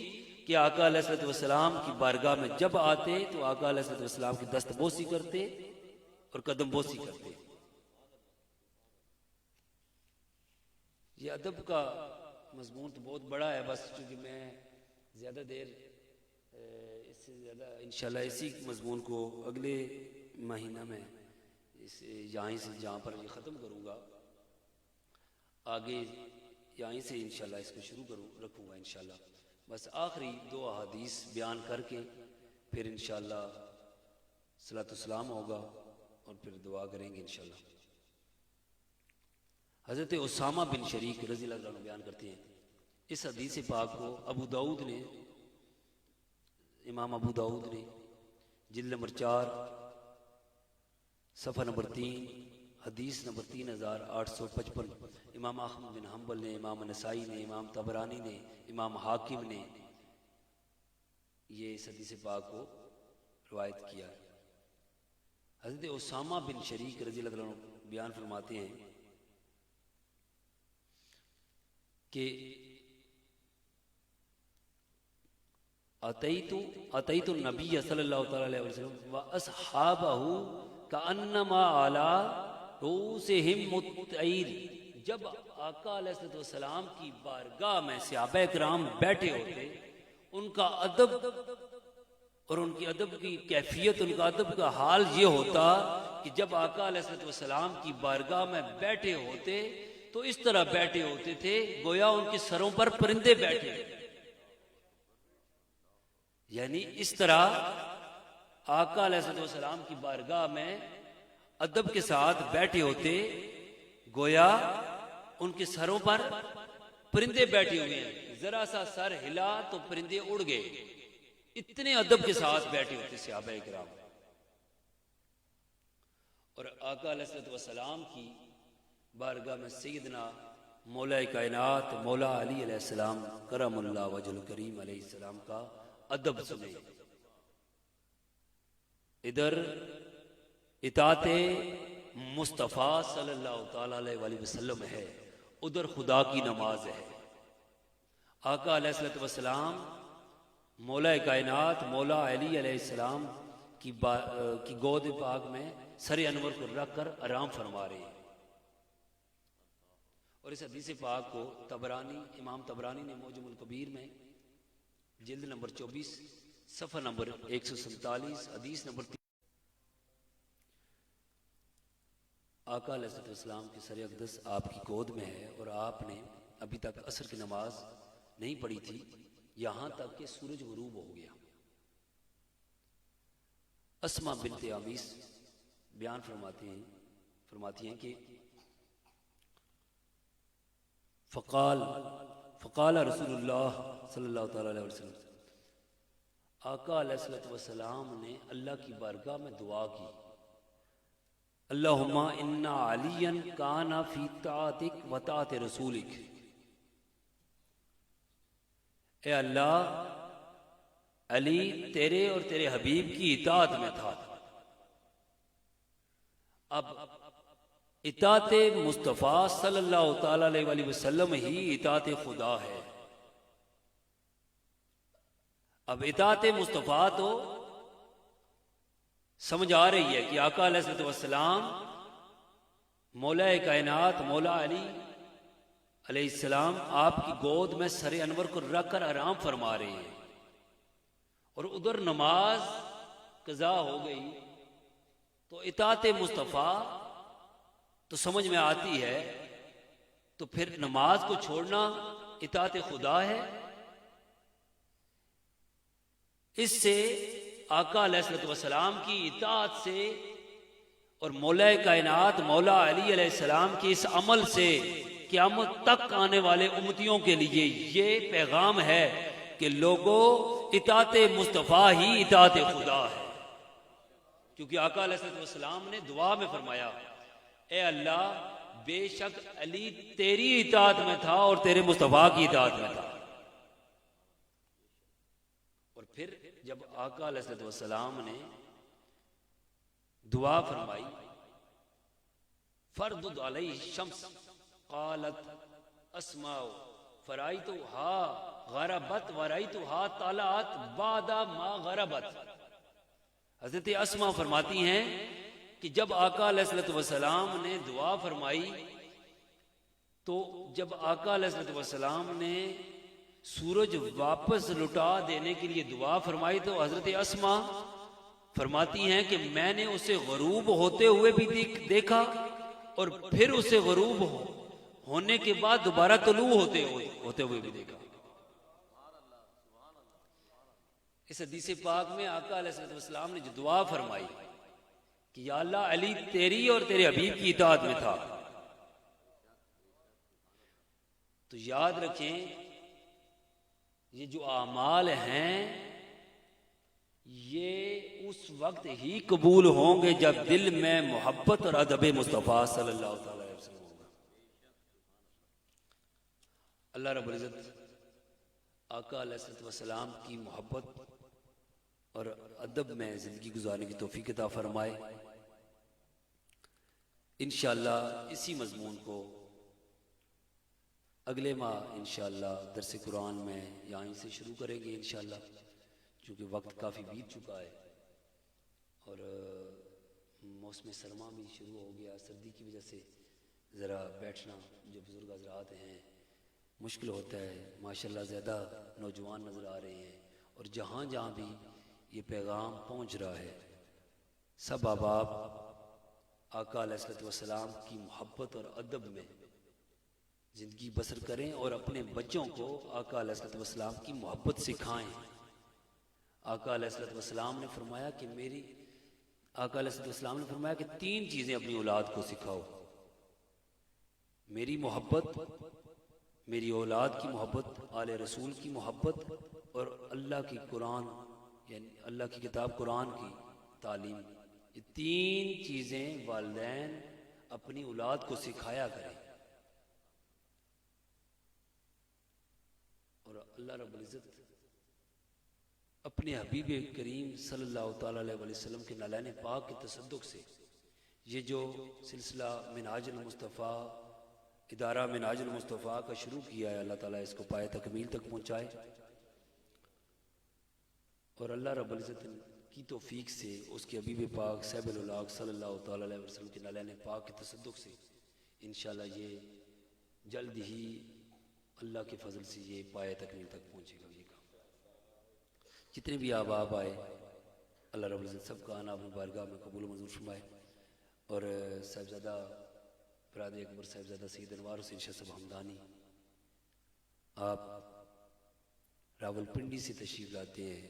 کہ آقا علیہ السلام کی بارگاہ میں جب آتے تو آقا علیہ السلام کی دست بوسی کرتے اور قدم بوسی کرتے۔ یہ ادب کا مضمون تو بہت بڑا ہے، بس چونکہ میں زیادہ دیر اس سے زیادہ انشاءاللہ اسی مضمون کو اگلے مہینہ میں یہیں سے جہاں پر یہ ختم کروں گا، آگے یہیں سے انشاءاللہ اس کو شروع رکھوں گا انشاءاللہ۔ بس آخری 2 احادیث بیان کر کے پھر انشاءاللہ صلاۃ السلام ہوگا اور پھر دعا کریں گے انشاءاللہ۔ حضرت اسامہ بن شریک رضی اللہ عنہ بیان کرتے ہیں، اس حدیث پاک کو امام ابو داؤد نے جلد نمبر 4 صفحہ نمبر 3 حدیث نمبر 3855، امام احمد بن حنبل نے، امام نسائی نے، امام طبرانی نے، امام حاکم نے یہ اس حدیث پاک کو روایت کیا ہے۔ حضرت اسامہ بن شریک رضی اللہ عنہ بیان فرماتے ہیں کہ اتیت النبی صلی اللہ تعالی علیہ وسلم واصحابہ کانما علی رؤوسہم الطیر، جب آقا علیہ السلام کی بارگاہ میں صحابہ کرام بیٹھے ہوتے، ان کا ادب اور ان کی ادب کی کیفیت، ان کا ادب کا حال یہ ہوتا کہ جب آقا علیہ الصلوۃ والسلام کی بارگاہ میں بیٹھے ہوتے تو اس طرح بیٹھے ہوتے تھے گویا ان کے سروں پر پرندے بیٹھے، یعنی اس طرح آقا علیہ الصلوۃ والسلام کی بارگاہ میں ادب کے ساتھ بیٹھے ہوتے گویا ان کے سروں پر پرندے بیٹھے ہوئے ہیں، ذرا سا سر ہلا تو پرندے اڑ گئے، اتنے ادب کے ساتھ بیٹھے ہوتے صحابہ کرام۔ اور آقا علیہ الصلوۃ والسلام کی بارگاہ میں سیدنا مولا کائنات مولا علی علیہ السلام کرم اللہ وجہ الکریم علیہ السلام کا ادب سنے، ادھر اطاعت مصطفیٰ صلی اللہ تعالی علیہ وآلہ وسلم ہے، ادھر خدا کی نماز ہے۔ آقا علیہ الصلوۃ والسلام مولا کائنات مولا علی علیہ السلام کی گود پاک میں سر انور کو رکھ کر آرام فرما رہے ہیں، اور اس حدیث پاک کو امام طبرانی نے معجم الکبیر میں جلد نمبر 24 صفحہ نمبر 147 حدیث نمبر 3۔ آقا علیہ الصلوۃ والسلام کی سر اقدس آپ کی گود میں ہے، اور آپ نے ابھی تک عصر کی نماز نہیں پڑھی تھی، یہاں تک کہ سورج غروب ہو گیا۔ اسما بنت عمیس بیان فرماتی ہیں کہ فقال رسول اللہ صلی اللہ تعالی علیہ وسلم، آقا علیہ الصلوۃ والسلام نے اللہ کی بارگاہ میں دعا کی، اللہم ان علیا کان فی طاعتک و طاعت رسولک، اے اللہ علی تیرے اور تیرے حبیب کی اطاعت میں تھا، اب اطاعت مصطفیٰ صلی اللہ تعالی علیہ وآلہ وسلم ہی اطاعت خدا ہے۔ اب اطاعت مصطفیٰ تو سمجھ آ رہی ہے کہ آقا علیہ الصلوۃ والسلام مولا کائنات مولا علی علیہ السلام آپ کی گود میں سر انور کو رکھ کر آرام فرما رہے ہیں، اور ادھر نماز قضا ہو گئی، تو اطاعت مصطفیٰ تو سمجھ میں آتی ہے، تو پھر نماز کو چھوڑنا اطاعت خدا ہے۔ اس سے آقا علیہ الصلوۃ والسلام کی اطاعت سے اور مولا کائنات مولا علی علیہ السلام کے اس عمل سے قیامت تک آنے والے امتیوں کے لیے یہ پیغام ہے کہ لوگوں اطاعت مصطفیٰ ہی اطاعت خدا ہے، کیونکہ آقا علیہ الصلوۃ والسلام نے دعا میں فرمایا، اے اللہ بے شک علی تیری اطاعت میں تھا اور تیرے مصطفیٰ کی اطاعت میں تھا۔ اور پھر جب آقا علیہ الصلوۃ والسلام نے دعا فرمائی، فردد علیہ الشمس قالت اسماء فرأیتها غربت ورأیتها طلعت بعد ما غربت۔ حضرت اسماء فرماتی ہیں کہ جب آقا علیہ الصلوۃ والسلام نے دعا فرمائی، تو جب آقا علیہ الصلوۃ والسلام نے سورج واپس لٹا دینے کے لیے دعا فرمائی، تو حضرت اسماء فرماتی ہیں کہ میں نے اسے غروب ہوتے ہوئے بھی دیکھا، اور پھر اسے غروب ہونے کے بعد دوبارہ طلوع ہوتے ہوئے بھی دیکھا۔ اس حدیث پاک میں آقا علیہ الصلوۃ والسلام نے جو دعا فرمائی کہ یا اللہ علی تیری اور تیرے حبیب کی اطاعت میں تھا، تو یاد رکھیں یہ جو اعمال ہیں یہ اس وقت ہی قبول ہوں گے جب دل میں محبت اور ادب مصطفیٰ صلی اللہ تعالی علیہ وسلم ہوگا۔ اللہ رب العزت آقا علیہ الصلوۃ والسلام کی محبت اور ادب میں زندگی گزارنے کی توفیق عطا فرمائے۔ انشاءاللہ اسی مضمون کو اگلے ماہ انشاءاللہ درس قرآن میں یہیں سے شروع کریں گے انشاءاللہ، چونکہ وقت کافی بیت چکا ہے اور موسم سرما بھی شروع ہو گیا، سردی کی وجہ سے ذرا بیٹھنا جو بزرگ حضرات ہیں مشکل ہوتا ہے۔ ماشاءاللہ زیادہ نوجوان نظر آ رہے ہیں، اور جہاں جہاں بھی یہ پیغام پہنچ رہا ہے، سب احباب آقا علیہ الصلوۃ والسلام کی محبت اور ادب میں زندگی بسر کریں اور اپنے بچوں کو آقا علیہ الصلوۃ والسلام کی محبت سکھائیں۔ آقا علیہ الصلوۃ والسلام نے فرمایا کہ آقا علیہ الصلوۃ والسلام نے فرمایا کہ 3 چیزیں اپنی اولاد کو سکھاؤ، میری محبت، میری اولاد کی محبت، آل رسول کی محبت، اور اللہ کی قرآن یعنی اللہ کی کتاب قرآن کی تعلیم۔ یہ 3 چیزیں والدین اپنی اولاد کو سکھایا کریں، اور اللہ رب العزت اپنے حبیب کریم صلی اللہ تعالیٰ علیہ وسلم کے نالین پاک کے تصدق سے یہ جو سلسلہ منہاج المصطفیٰ، ادارہ منہاج المصطفیٰ کا شروع کیا ہے، اللہ تعالیٰ اس کو پائے تکمیل تک پہنچائے، اور اللہ رب العزت کی توفیق سے اس کے حبیب پاک صاحب الاولاق صلی اللہ تعالیٰ علیہ وسلم کے نالین پاک کے تصدق سے انشاءاللہ یہ جلد ہی اللہ کے فضل سے یہ پائے تکمیل تک پہنچے گا۔ یہ کام جتنے بھی احباب آئے اللہ رب العزت سب کا آنا اپنی بارگاہ میں قبول و منظور فرمائے، اور صاحبزادہ برادر اکبر صاحبزادہ سید انوار حسین شاہ صاحب ہمدانی، آپ راول پنڈی سے تشریف لاتے ہیں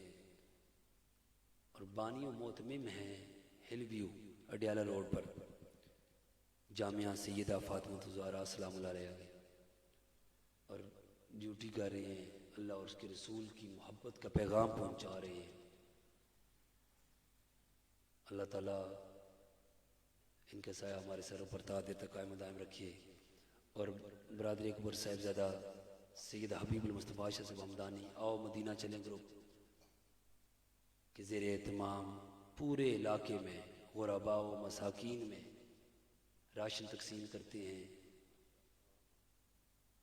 اور بانی و محتمم ہیں ہل ویو اڈیالہ روڈ پر جامعہ سیدہ فاطمہ الزہرا سلام اللہ علیہا، اور ڈیوٹی کر رہے ہیں، اللہ اور اس کے رسول کی محبت کا پیغام پہنچا رہے ہیں۔ اللہ تعالیٰ ان کا سایہ ہمارے سروں پر تا دے تک قائم دائم رکھیے، اور برادر اکبر صاحبزادہ سید حبیب المصطفیٰ شاہ صاحب ہمدانی آؤ مدینہ چلیں گروپ کے زیر اہتمام پورے علاقے میں غرباء و مساکین میں راشن تقسیم کرتے ہیں،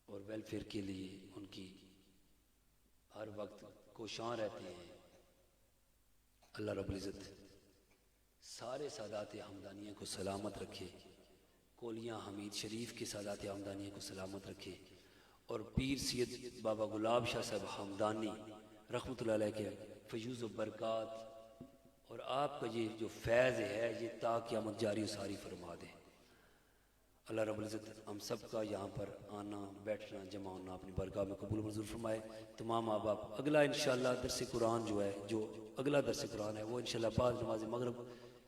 اور ویلفیئر کے لیے ان کی ہر وقت کوشاں رہتے ہیں۔ اللہ رب العزت سارے سادات ہمدانیہ کو سلامت رکھے، کولیاں حمید شریف کے سادات ہمدانیہ کو سلامت رکھے، اور پیر سید بابا گلاب شاہ صاحب ہمدانی رحمۃ اللہ علیہ کے فیوز و برکات اور آپ کا یہ جو فیض ہے یہ تا قیامت جاری و ساری فرما دے۔ اللہ رب العزت ہم سب کا یہاں پر آنا بیٹھنا جمع ہونا اپنی بارگاہ میں قبول منظور فرمائے۔ تمام احباب اگلا انشاءاللہ درس قرآن جو ہے، جو اگلا درس قرآن ہے وہ انشاءاللہ بعد نماز مغرب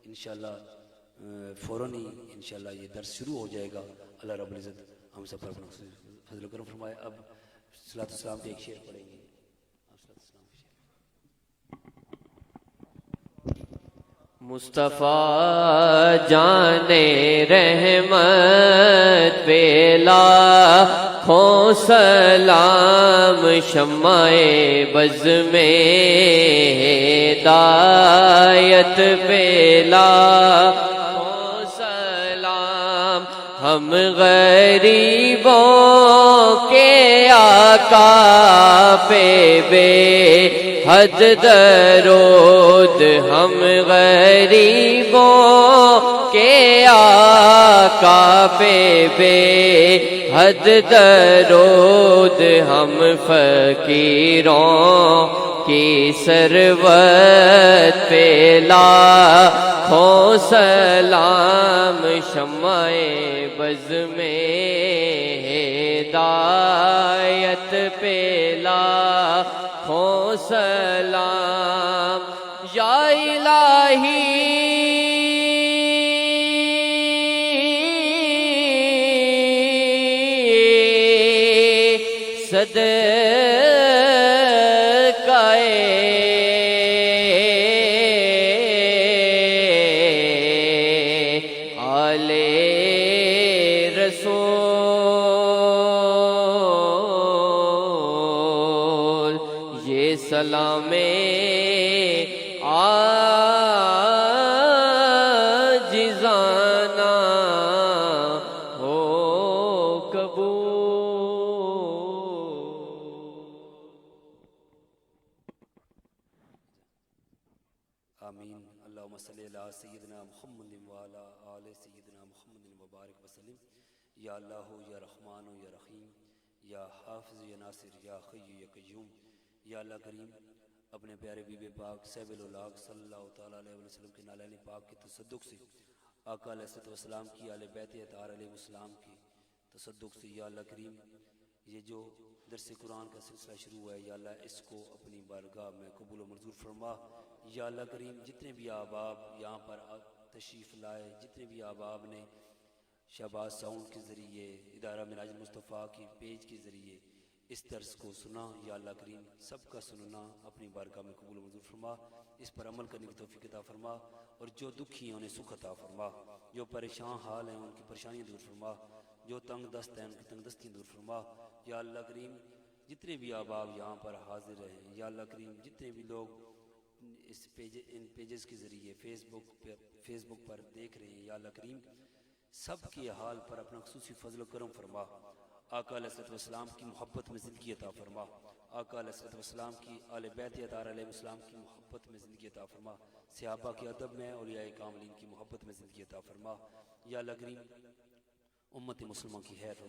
انشاءاللہ فوراً ہی انشاءاللہ یہ درس شروع ہو جائے گا۔ اللہ رب العزت ہم سب پر اپنا فضل و کرم فرمائے۔ اب صلاۃ السلام پہ ایک شعر پڑھیں گے۔
مصطفیٰ جان رحمت پہ لاکھوں سلام، شمع بز میں ہدایت پہ لاکھوں سلام، ہم غریبوں کے آقا پہ بے حد درود، ہم غریبوں کے آقا پہ بے حد درود، ہم فقیروں کی ثروت پہ لاکھوں سلام، شمع بز میں ہدایت پہ لاکھوں سلام، یا الہی صدقہ آل رسول، یہ سلام عاجزانہ ہو
آمین۔ اللہم صلی علی سیدنا محمد وعلی آل سیدنا محمد وبارک وسلم۔ یا اللہ یا رحمان یا رحیم، یا حافظ یا ناصر، یا حی یا قیوم، یا اللہ کریم اپنے پیارے بی بی پاک صاحب الاولاق صلی اللہ تعالیٰ علیہ وسلم کے نالین پاک کے تصدق سے آقا علیہ السلام کی اہل بیت اطہار علیہ السلام کی تصدق سے یا اللہ کریم یہ جو درس قرآن کا سلسلہ شروع ہے یا اللہ اس کو اپنی بارگاہ میں قبول و منظور فرما یا اللہ کریم جتنے بھی احباب یہاں پر تشریف لائے جتنے بھی احباب نے شہباز ساؤنڈ کے ذریعے ادارہ معراج المصطفیٰ کی پیج کے ذریعے اس درس کو سنا یا اللہ کریم سب کا سننا اپنی بارگاہ میں قبول و منظور فرما اس پر عمل کرنے کی توفیق عطا فرما اور جو دکھی ہیں انہیں سکھ عطا فرما جو پریشان حال ہیں ان کی پریشانیاں دور فرما جو تنگ دست ہیں ان کی تنگ دستیاں دور فرما یا اللہ کریم جتنے بھی احباب یہاں پر حاضر ہیں یا اللہ کریم جتنے بھی لوگ اس ان پیجز کے ذریعے فیس بک پر دیکھ رہے ہیں یا اللہ کریم سب کے حال پر اپنا خصوصی فضل و کرم فرما آقا علیہ السلام کی محبت میں زندگی عطا فرما آقا علیہ السلام کی آل بیت اطہار علیہ السلام کی محبت میں زندگی عطا فرما صحابہ کے ادب میں اولیاء کاملین کی محبت میں زندگی عطا فرما یا اللہ کریم امت مسلمہ کی خیر فرما